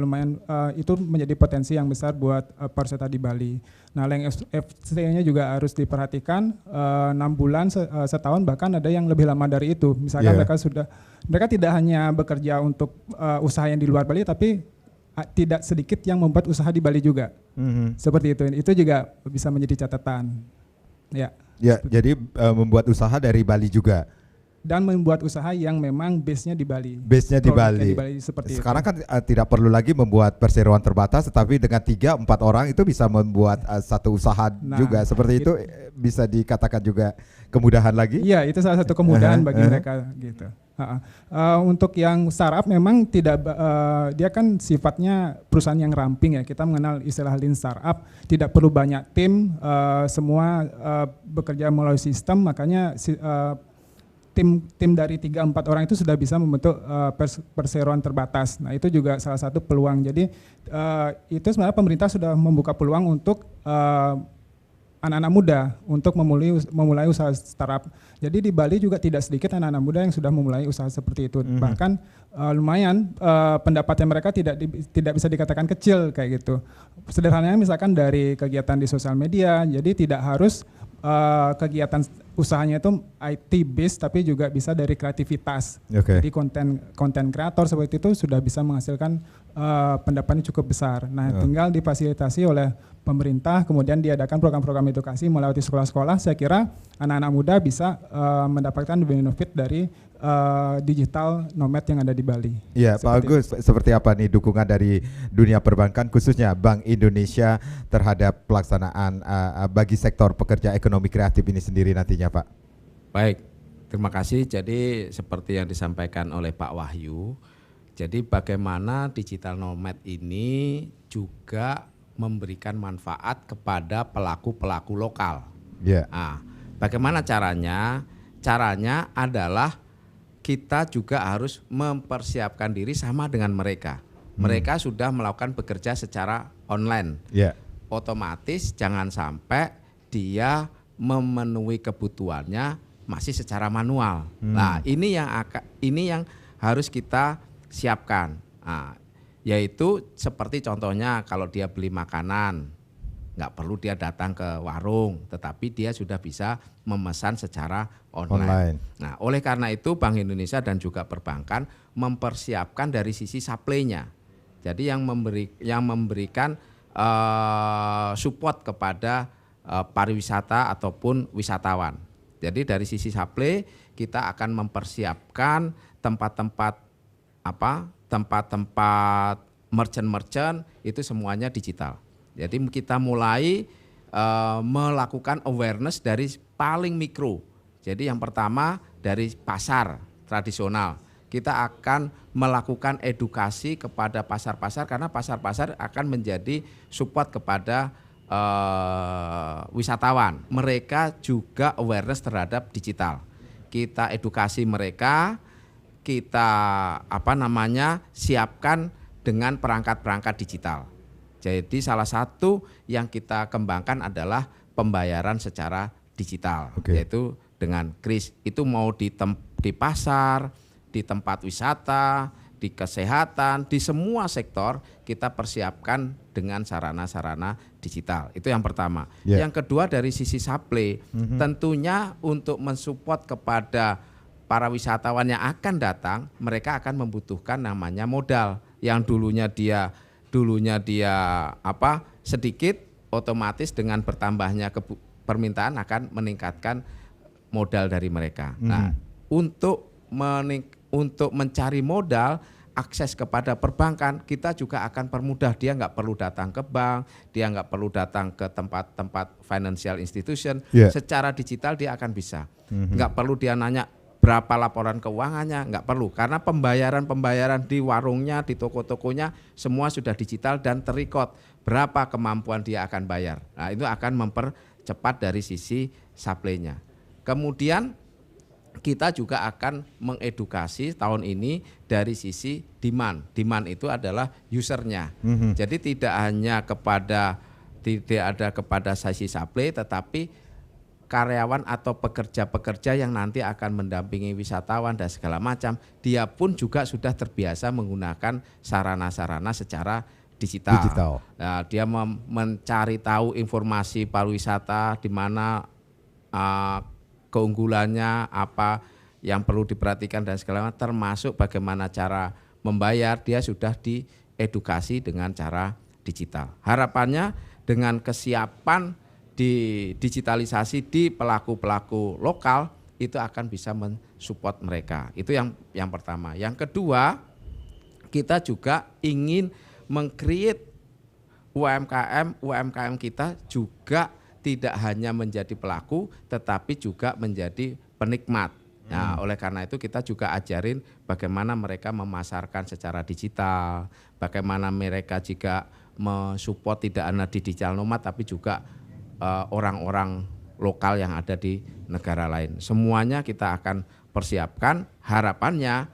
lumayan itu menjadi potensi yang besar buat pariwisata di Bali. Nah, length stay-nya juga harus diperhatikan, 6 bulan, setahun, bahkan ada yang lebih lama dari itu. Misalkan mereka tidak hanya bekerja untuk usaha yang di luar Bali, tapi tidak sedikit yang membuat usaha di Bali juga. Seperti itu. Itu juga bisa menjadi catatan. Ya, jadi membuat usaha dari Bali juga. Dan membuat usaha yang memang base-nya di Bali. Base-nya di Bali. Sekarang kan tidak perlu lagi membuat perseroan terbatas, tetapi dengan 3-4 orang itu bisa membuat satu usaha juga. Seperti itu bisa dikatakan juga kemudahan lagi? Iya, itu salah satu kemudahan bagi mereka gitu. Untuk yang startup memang tidak, dia kan sifatnya perusahaan yang ramping ya. Kita mengenal istilah lean startup, tidak perlu banyak tim, semua bekerja melalui sistem, makanya tim dari 3-4 orang itu sudah bisa membentuk perseroan terbatas. Nah, itu juga salah satu peluang. Jadi itu sebenarnya pemerintah sudah membuka peluang untuk anak-anak muda untuk memulai usaha startup. Jadi di Bali juga tidak sedikit anak-anak muda yang sudah memulai usaha seperti itu. Bahkan lumayan pendapatnya mereka tidak bisa dikatakan kecil kayak gitu. Sederhananya misalkan dari kegiatan di sosial media, jadi tidak harus kegiatan usahanya itu IT based, tapi juga bisa dari kreativitas. Jadi konten kreator seperti itu sudah bisa menghasilkan pendapatnya cukup besar. Nah, tinggal difasilitasi oleh pemerintah, kemudian diadakan program-program edukasi melalui sekolah-sekolah. Saya kira anak-anak muda bisa mendapatkan benefit dari digital nomad yang ada di Bali. Iya, Pak Agus, seperti apa nih dukungan dari dunia perbankan khususnya Bank Indonesia terhadap pelaksanaan bagi sektor pekerja ekonomi kreatif ini sendiri nantinya, Pak? Baik, terima kasih. Jadi seperti yang disampaikan oleh Pak Wahyu, jadi bagaimana digital nomad ini juga memberikan manfaat kepada pelaku-pelaku lokal. Nah, bagaimana caranya? Caranya adalah kita juga harus mempersiapkan diri sama dengan mereka. Mereka sudah melakukan bekerja secara online. Otomatis jangan sampai dia memenuhi kebutuhannya masih secara manual. Nah, ini yang harus kita siapkan. Nah, Yaitu seperti contohnya kalau dia beli makanan, nggak perlu dia datang ke warung, tetapi dia sudah bisa memesan secara online. Nah, oleh karena itu Bank Indonesia dan juga perbankan mempersiapkan dari sisi supply-nya. Jadi yang memberikan support kepada pariwisata ataupun wisatawan. Jadi dari sisi supply kita akan mempersiapkan tempat-tempat merchant-merchant itu semuanya digital. Jadi kita mulai melakukan awareness dari paling mikro. Jadi yang pertama dari pasar tradisional. Kita akan melakukan edukasi kepada pasar-pasar karena pasar-pasar akan menjadi support kepada wisatawan. Mereka juga awareness terhadap digital. Kita edukasi mereka, kita siapkan dengan perangkat-perangkat digital. Jadi salah satu yang kita kembangkan adalah pembayaran secara digital, yaitu dengan kris. Itu mau di pasar, di tempat wisata, di kesehatan, di semua sektor kita persiapkan dengan sarana-sarana digital. Itu yang pertama. Yang kedua dari sisi supply, tentunya untuk mensupport kepada para wisatawan yang akan datang, mereka akan membutuhkan namanya modal. Yang dulunya dia sedikit, otomatis dengan bertambahnya permintaan akan meningkatkan modal dari mereka. Nah, untuk mencari modal, akses kepada perbankan, kita juga akan permudah. Dia nggak perlu datang ke bank, dia nggak perlu datang ke tempat-tempat financial institution. Secara digital dia akan bisa. Nggak perlu dia nanya berapa laporan keuangannya, nggak perlu. Karena pembayaran di warungnya, di toko-tokonya, semua sudah digital dan terrecord berapa kemampuan dia akan bayar. Nah, itu akan mempercepat dari sisi supply-nya. Kemudian kita juga akan mengedukasi tahun ini dari sisi demand. Demand itu adalah usernya. Jadi tidak ada kepada sisi supply, tetapi karyawan atau pekerja-pekerja yang nanti akan mendampingi wisatawan dan segala macam, dia pun juga sudah terbiasa menggunakan sarana-sarana secara digital. Nah, dia mencari tahu informasi pariwisata di mana keunggulannya, apa yang perlu diperhatikan dan segala macam, termasuk bagaimana cara membayar, dia sudah diedukasi dengan cara digital. Harapannya dengan kesiapan di digitalisasi di pelaku-pelaku lokal itu akan bisa mensupport mereka. Itu yang pertama. Yang kedua, kita juga ingin meng-create UMKM kita juga tidak hanya menjadi pelaku, tetapi juga menjadi penikmat. Nah, oleh karena itu kita juga ajarin bagaimana mereka memasarkan secara digital, bagaimana mereka juga mensupport tidak hanya di digital nomad, tapi juga orang-orang lokal yang ada di negara lain. Semuanya kita akan persiapkan, harapannya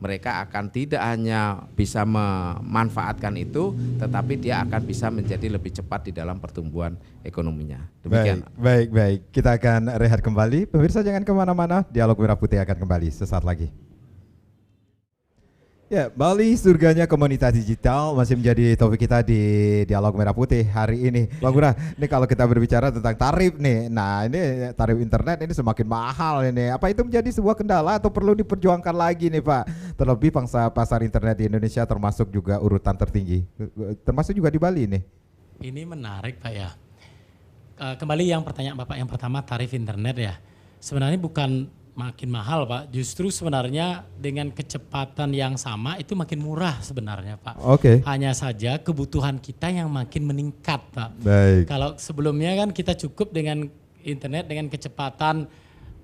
mereka akan tidak hanya bisa memanfaatkan itu, tetapi dia akan bisa menjadi lebih cepat di dalam pertumbuhan ekonominya. Demikian. Baik. Kita akan rehat kembali. Pemirsa jangan kemana-mana, Dialog Merah Putih akan kembali sesaat lagi. Ya, Bali surganya komunitas digital masih menjadi topik kita di Dialog Merah Putih hari ini. Bang Ngurah, ini kalau kita berbicara tentang tarif nih, nah ini tarif internet ini semakin mahal ini. Apa itu menjadi sebuah kendala atau perlu diperjuangkan lagi nih Pak? Terlebih pangsa pasar internet di Indonesia termasuk juga urutan tertinggi, termasuk juga di Bali nih. Ini menarik Pak ya. Kembali yang pertanyaan Bapak yang pertama, tarif internet ya. Sebenarnya bukan makin mahal Pak, justru sebenarnya dengan kecepatan yang sama itu makin murah sebenarnya Pak. Hanya saja kebutuhan kita yang makin meningkat Pak. Baik. Kalau sebelumnya kan kita cukup dengan internet dengan kecepatan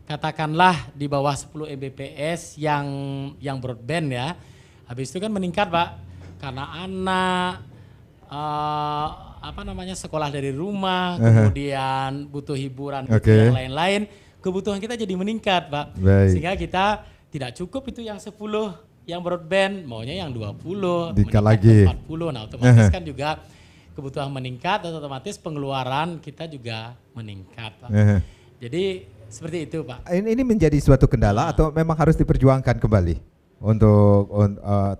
katakanlah di bawah 10 Mbps yang broadband ya. Habis itu kan meningkat Pak, karena anak sekolah dari rumah, kemudian butuh hiburan yang lain-lain. Kebutuhan kita jadi meningkat Pak. Sehingga kita tidak cukup itu yang 10 yang broadband, maunya yang 20, meningkat lagi 40. Nah otomatis kan juga kebutuhan meningkat, otomatis pengeluaran kita juga meningkat Pak. Jadi seperti itu Pak. Ini menjadi suatu kendala atau memang harus diperjuangkan kembali?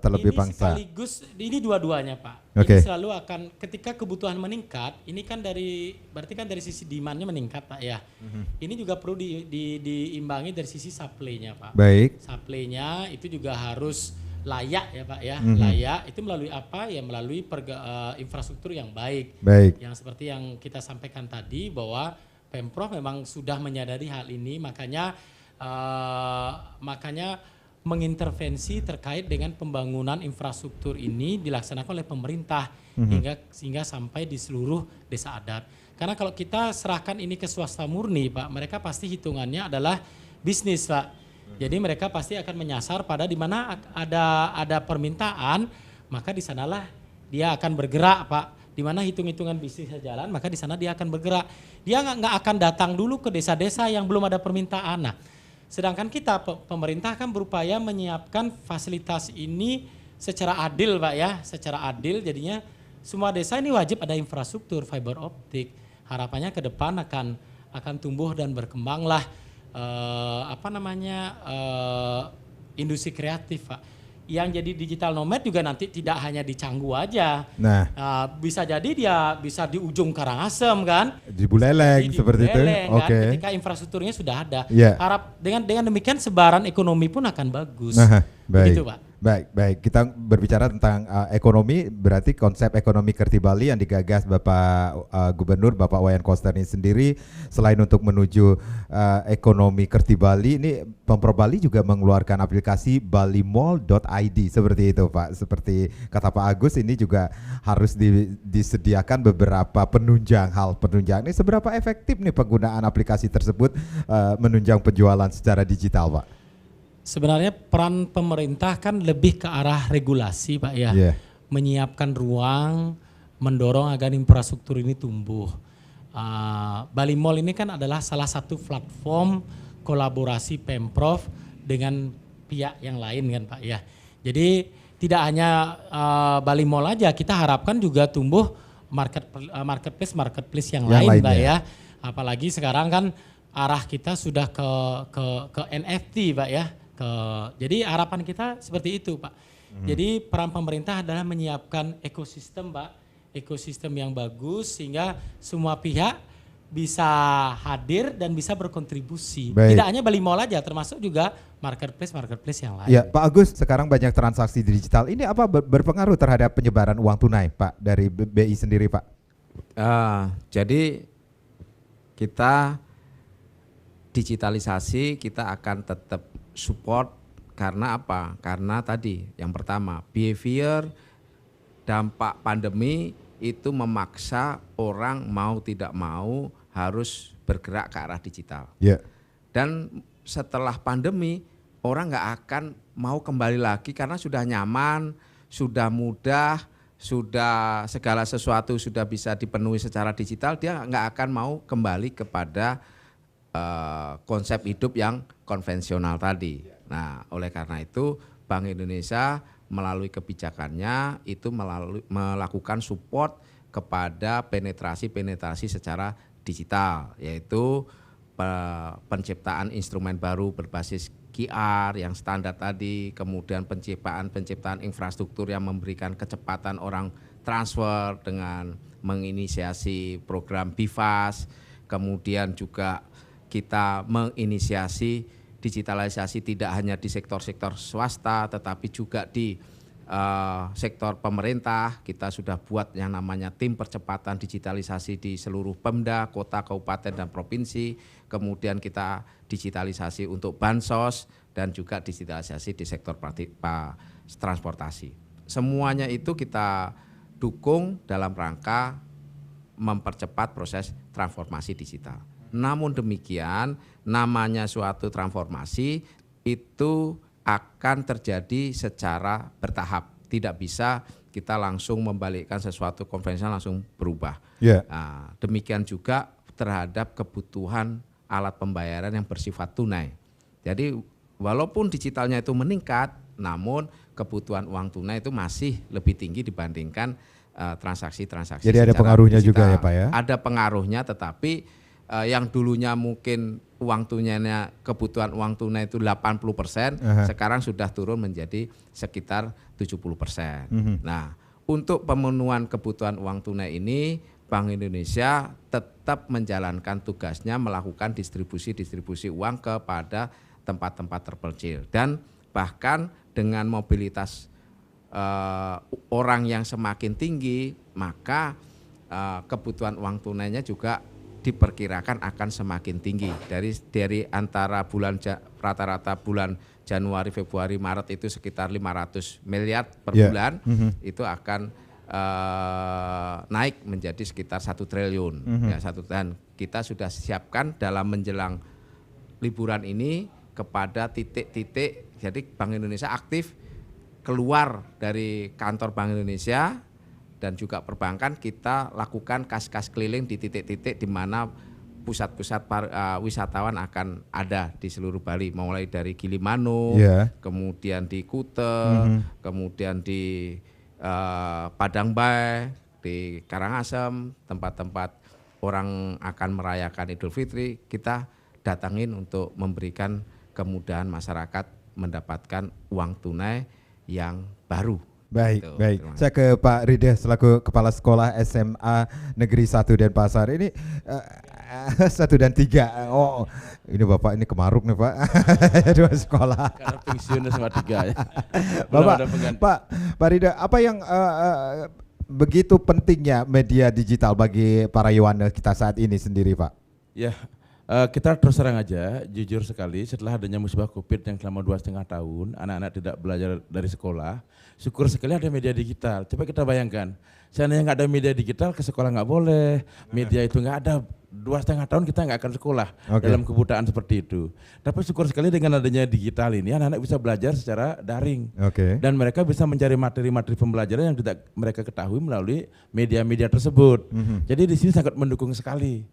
terlebih ini bangsa. Sekaligus ini dua-duanya Pak. Oke. Ini selalu akan ketika kebutuhan meningkat, ini kan berarti kan dari sisi demand-nya meningkat Pak ya. Ini juga perlu diimbangi dari sisi supply-nya Pak. Baik. Supply-nya itu juga harus layak ya Pak ya. Layak itu melalui apa ya, melalui infrastruktur yang baik. Baik. Yang seperti yang kita sampaikan tadi bahwa Pemprov memang sudah menyadari hal ini, makanya mengintervensi terkait dengan pembangunan infrastruktur ini dilaksanakan oleh pemerintah sehingga sampai di seluruh desa adat. Karena kalau kita serahkan ini ke swasta murni Pak, mereka pasti hitungannya adalah bisnis Pak. Jadi mereka pasti akan menyasar pada di mana ada permintaan, maka di sanalah dia akan bergerak Pak. Di mana hitung-hitungan bisnisnya jalan, maka di sana dia akan bergerak. Dia nggak akan datang dulu ke desa-desa yang belum ada permintaan. Nah, sedangkan kita pemerintah kan berupaya menyiapkan fasilitas ini secara adil Pak ya, secara adil jadinya semua desa ini wajib ada infrastruktur fiber optik. Harapannya ke depan akan tumbuh dan berkembanglah industri kreatif Pak. Yang jadi digital nomad juga nanti tidak hanya di Canggu aja. Nah, bisa jadi dia bisa di ujung Karangasem kan, di Buleleng seperti itu. Kan? Ketika infrastrukturnya sudah ada. Harap dengan demikian sebaran ekonomi pun akan bagus. Begitu Pak. Baik. Kita berbicara tentang ekonomi, berarti konsep ekonomi Kerti Bali yang digagas Bapak Gubernur Bapak Wayan Koster ini sendiri, selain untuk menuju ekonomi Kerti Bali, ini Pemprov Bali juga mengeluarkan aplikasi balimall.id seperti itu Pak. Seperti kata Pak Agus, ini juga harus disediakan beberapa penunjang. Hal penunjang ini seberapa efektif nih penggunaan aplikasi tersebut menunjang penjualan secara digital Pak? Sebenarnya peran pemerintah kan lebih ke arah regulasi Pak ya, menyiapkan ruang, mendorong agar infrastruktur ini tumbuh. Bali Mall ini kan adalah salah satu platform kolaborasi Pemprov dengan pihak yang lain kan Pak ya. Jadi tidak hanya Bali Mall aja, kita harapkan juga tumbuh marketplace yang lain Pak ya. Apalagi sekarang kan arah kita sudah ke NFT Pak ya. Jadi harapan kita seperti itu Pak. Jadi peran pemerintah adalah menyiapkan ekosistem Pak, ekosistem yang bagus sehingga semua pihak bisa hadir dan bisa berkontribusi. Tidak hanya Bali Mall aja, termasuk juga marketplace yang lain. Ya Pak Agus, sekarang banyak transaksi digital. Ini apa berpengaruh terhadap penyebaran uang tunai Pak dari BI sendiri Pak? Jadi kita digitalisasi kita akan tetap support karena apa? Karena tadi yang pertama behavior dampak pandemi itu memaksa orang mau tidak mau harus bergerak ke arah digital. Dan setelah pandemi orang nggak akan mau kembali lagi karena sudah nyaman, sudah mudah, sudah segala sesuatu sudah bisa dipenuhi secara digital, dia nggak akan mau kembali kepada konsep hidup yang konvensional tadi. Nah, oleh karena itu Bank Indonesia melalui kebijakannya itu melakukan support kepada penetrasi secara digital, yaitu penciptaan instrumen baru berbasis QR yang standar tadi, kemudian penciptaan infrastruktur yang memberikan kecepatan orang transfer dengan menginisiasi program BIFAS, kemudian juga kita menginisiasi digitalisasi tidak hanya di sektor-sektor swasta tetapi juga di sektor pemerintah. Kita sudah buat yang namanya tim percepatan digitalisasi di seluruh Pemda, kota, kabupaten dan provinsi. Kemudian kita digitalisasi untuk bansos dan juga digitalisasi di sektor transportasi. Semuanya itu kita dukung dalam rangka mempercepat proses transformasi digital. Namun demikian, namanya suatu transformasi itu akan terjadi secara bertahap. Tidak bisa kita langsung membalikkan sesuatu konvensional langsung berubah. Nah, demikian juga terhadap kebutuhan alat pembayaran yang bersifat tunai. Jadi walaupun digitalnya itu meningkat, namun kebutuhan uang tunai itu masih lebih tinggi dibandingkan transaksi-transaksi. Jadi ada pengaruhnya digital juga ya Pak ya? Ada pengaruhnya, tetapi yang dulunya mungkin uang tunainya, kebutuhan uang tunai itu 80%, sekarang sudah turun menjadi sekitar 70%. Nah, untuk pemenuhan kebutuhan uang tunai ini Bank Indonesia tetap menjalankan tugasnya melakukan distribusi uang kepada tempat-tempat terpencil, dan bahkan dengan mobilitas orang yang semakin tinggi, maka kebutuhan uang tunainya juga diperkirakan akan semakin tinggi. Dari antara rata-rata bulan Januari, Februari, Maret itu sekitar 500 miliar per bulan, itu akan naik menjadi sekitar 1 triliun. Dan kita sudah siapkan dalam menjelang liburan ini kepada titik-titik, jadi Bank Indonesia aktif keluar dari kantor Bank Indonesia dan juga perbankan, kita lakukan kas-kas keliling di titik-titik di mana pusat-pusat wisatawan akan ada di seluruh Bali, mulai dari Gilimanuk, kemudian di Kute, kemudian di Padang Bay, di Karangasem, tempat-tempat orang akan merayakan Idul Fitri, kita datangin untuk memberikan kemudahan masyarakat mendapatkan uang tunai yang baru. Baik, baik. Saya ke Pak Rida selaku Kepala Sekolah SMA Negeri 1 Denpasar. Ini 1 dan 3. Oh, ini Bapak ini kemaruk nih Pak. 2 sekolah. Karena pensiunnya sama 3 ya. Pak Rida, apa yang begitu pentingnya media digital bagi para Yowana kita saat ini sendiri Pak? Ya, kita terus terang aja, jujur sekali, setelah adanya musibah COVID yang selama 2,5 tahun, anak-anak tidak belajar dari sekolah, syukur sekali ada media digital. Coba kita bayangkan, seandainya nggak ada media digital, ke sekolah nggak boleh, media itu nggak ada, 2,5 tahun kita nggak akan sekolah dalam kebutaan seperti itu. Tapi syukur sekali dengan adanya digital ini, anak-anak bisa belajar secara daring. Dan mereka bisa mencari materi-materi pembelajaran yang tidak mereka ketahui melalui media-media tersebut. Jadi di sini sangat mendukung sekali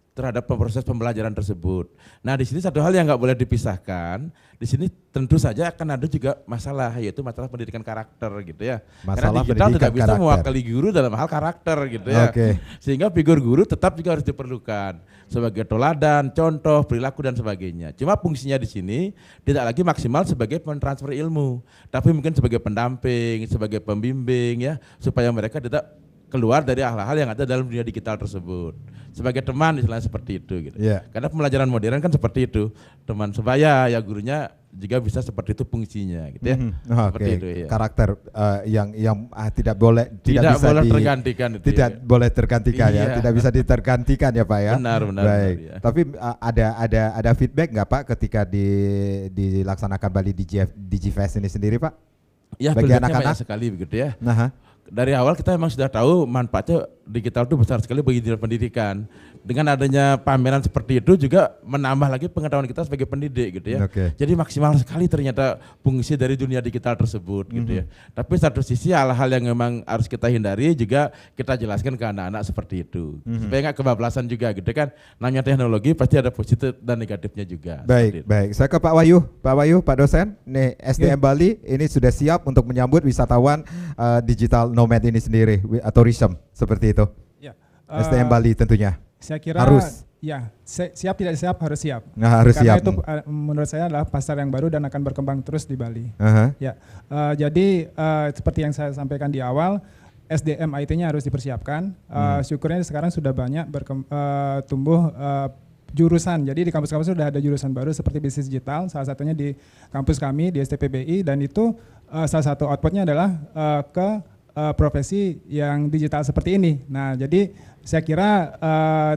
terhadap proses pembelajaran tersebut. Nah, di sini satu hal yang nggak boleh dipisahkan. Di sini tentu saja akan ada juga masalah, yaitu masalah pendidikan karakter gitu ya. Masalah karena digital tidak bisa karakter. mewakili guru dalam hal karakter gitu ya. Sehingga figur guru tetap juga harus diperlukan sebagai teladan, contoh, perilaku dan sebagainya. Cuma fungsinya di sini tidak lagi maksimal sebagai pentransfer ilmu, tapi mungkin sebagai pendamping, sebagai pembimbing ya, supaya mereka tidak keluar dari hal-hal yang ada dalam dunia digital tersebut. Sebagai teman istilahnya seperti itu gitu. Karena pembelajaran modern kan seperti itu. Teman sebaya ya gurunya juga bisa seperti itu fungsinya gitu ya. Seperti itu ya. Karakter yang tidak boleh tergantikan itu tidak boleh tergantikan ya. Tidak bisa ditergantikan ya Pak ya. Benar. Baik. Ya. Tapi ada feedback nggak Pak ketika dilaksanakan Bali Digifest ini sendiri Pak? Ya, bagi anak-anak banyak sekali begitu ya. Dari awal kita memang sudah tahu manfaatnya digital itu besar sekali bagi dunia pendidikan. Dengan adanya pameran seperti itu juga menambah lagi pengetahuan kita sebagai pendidik gitu ya. Jadi maksimal sekali ternyata fungsi dari dunia digital tersebut gitu ya. Tapi satu sisi hal-hal yang memang harus kita hindari juga kita jelaskan ke anak-anak seperti itu. Supaya nggak kebablasan juga gitu kan. Namanya teknologi pasti ada positif dan negatifnya juga. Baik. Saya ke Pak Wahyu, Pak dosen. Nih SDM Bali ini sudah siap untuk menyambut wisatawan digital nomad ini sendiri, tourism seperti itu. SDM Bali tentunya. Saya kira harus. Ya, siap tidak siap harus siap. Harus karena siap. itu menurut saya adalah pasar yang baru dan akan berkembang terus di Bali. Jadi seperti yang saya sampaikan di awal, SDM IT-nya harus dipersiapkan. Syukurnya sekarang sudah banyak tumbuh jurusan. Jadi di kampus-kampus sudah ada jurusan baru seperti bisnis digital, salah satunya di kampus kami di STPBI, dan itu salah satu outputnya adalah ke profesi yang digital seperti ini. Nah, jadi saya kira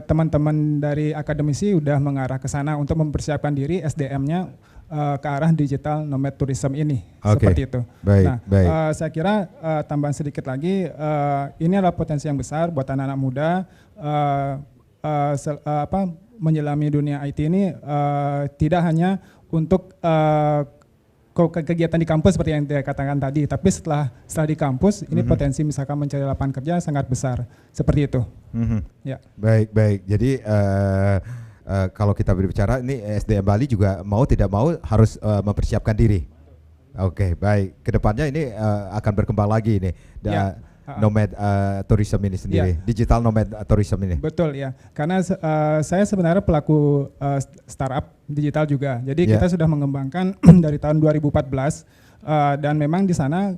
teman-teman dari akademisi sudah mengarah ke sana untuk mempersiapkan diri SDM-nya ke arah digital nomad tourism ini, seperti itu. Saya kira tambahan sedikit lagi, ini adalah potensi yang besar buat anak-anak muda menyelami dunia IT ini, tidak hanya untuk kegiatan di kampus seperti yang dia katakan tadi, tapi setelah di kampus ini potensi misalkan mencari lapangan kerja sangat besar seperti itu. Baik. Jadi kalau kita berbicara ini SDM Bali juga mau tidak mau harus mempersiapkan diri. Baik. Kedepannya ini akan berkembang lagi ini. nomad tourism ini sendiri, digital nomad tourism ini. Betul ya, karena saya sebenarnya pelaku startup digital juga. Jadi kita sudah mengembangkan dari tahun 2014 dan memang di sana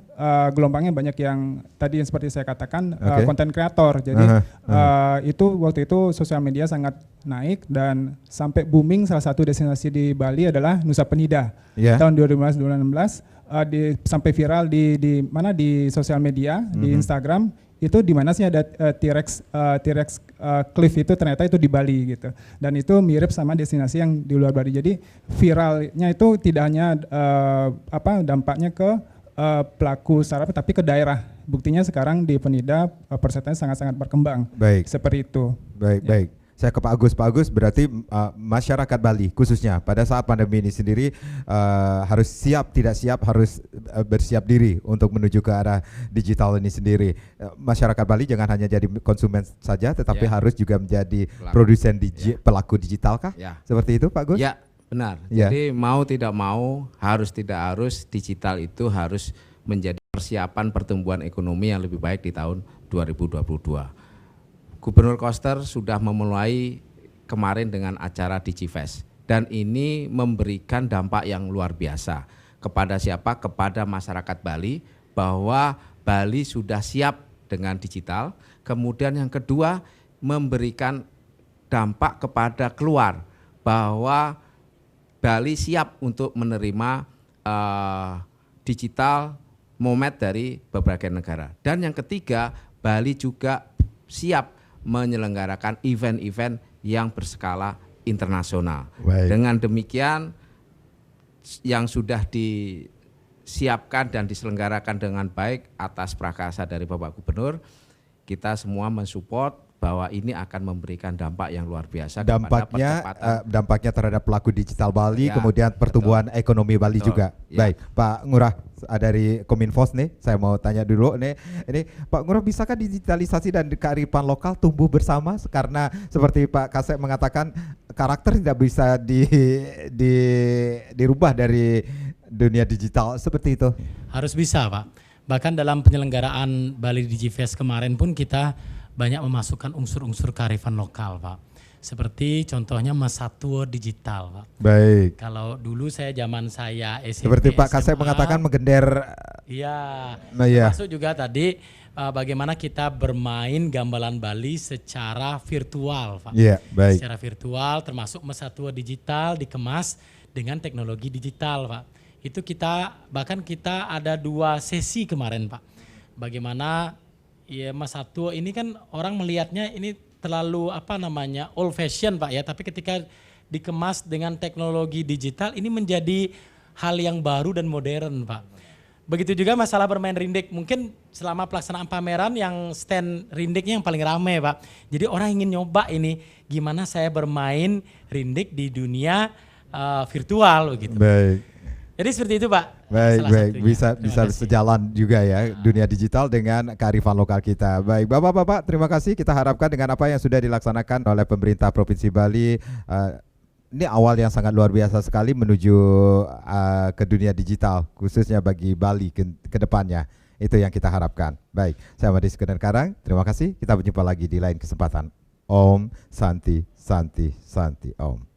gelombangnya banyak yang tadi seperti saya katakan konten kreator. Jadi itu waktu itu sosial media sangat naik dan sampai booming. Salah satu destinasi di Bali adalah Nusa Penida tahun 2015-2016 sampai viral di mana di sosial media di Instagram. Itu di mana sih ada T-Rex cliff itu ternyata itu di Bali gitu, dan itu mirip sama destinasi yang di luar Bali. Jadi viralnya itu tidak hanya dampaknya ke pelaku startup tapi ke daerah. Buktinya sekarang di Penida persentasenya sangat-sangat berkembang. Baik. Seperti itu. Baik. Saya ke Pak Agus. Pak Agus, berarti masyarakat Bali khususnya pada saat pandemi ini sendiri harus siap, tidak siap, harus bersiap diri untuk menuju ke arah digital ini sendiri. Masyarakat Bali jangan hanya jadi konsumen saja, tetapi harus juga menjadi produsen pelaku digital kah? Seperti itu Pak Agus? Ya, benar. Jadi mau tidak mau, harus tidak harus, digital itu harus menjadi persiapan pertumbuhan ekonomi yang lebih baik di tahun 2022. Gubernur Koster sudah memulai kemarin dengan acara DigiFest dan ini memberikan dampak yang luar biasa kepada siapa? Kepada masyarakat Bali, bahwa Bali sudah siap dengan digital. Kemudian yang kedua, memberikan dampak kepada keluar bahwa Bali siap untuk menerima digital nomad dari berbagai negara. Dan yang ketiga, Bali juga siap menyelenggarakan event-event yang berskala internasional. Baik. Dengan demikian yang sudah disiapkan dan diselenggarakan dengan baik atas prakarsa dari Bapak Gubernur, kita semua mensupport bahwa ini akan memberikan dampak yang luar biasa. Dampaknya terhadap pelaku digital Bali, kemudian pertumbuhan ekonomi Bali juga. Baik, Pak Ngurah dari Kominfos nih, saya mau tanya dulu nih, ini Pak Ngurah, bisakah digitalisasi dan kearifan lokal tumbuh bersama? Karena seperti Pak Kasep mengatakan, karakter tidak bisa dirubah dari dunia digital seperti itu. Harus bisa Pak. Bahkan dalam penyelenggaraan Bali DigiFest kemarin pun kita banyak memasukkan unsur-unsur kearifan lokal Pak. Seperti contohnya Masatwa Digital Pak. Baik. Kalau dulu zaman saya SMP, seperti Pak Kasep SMA, mengatakan menggender. Iya. Iya. Termasuk juga tadi bagaimana kita bermain gamelan Bali secara virtual Pak. Iya, baik. Secara virtual termasuk Masatwa Digital dikemas dengan teknologi digital Pak. Itu bahkan kita ada 2 sesi kemarin Pak. Bagaimana Mas Satwa ini kan orang melihatnya ini terlalu old fashion Pak ya, tapi ketika dikemas dengan teknologi digital ini menjadi hal yang baru dan modern Pak. Begitu juga masalah bermain rindik, mungkin selama pelaksanaan pameran yang stand rindiknya yang paling ramai Pak. Jadi orang ingin nyoba ini gimana saya bermain rindik di dunia virtual begitu. Baik. Jadi seperti itu Pak. Baik, bisa sejalan juga ya dunia digital dengan kearifan lokal kita. Baik, Bapak-bapak, terima kasih. Kita harapkan dengan apa yang sudah dilaksanakan oleh pemerintah Provinsi Bali, ini awal yang sangat luar biasa sekali menuju ke dunia digital, khususnya bagi Bali ke depannya. Itu yang kita harapkan. Baik, saya Madi Sekedar Karang. Terima kasih. Kita berjumpa lagi di lain kesempatan. Om Santi Santi Santi Om.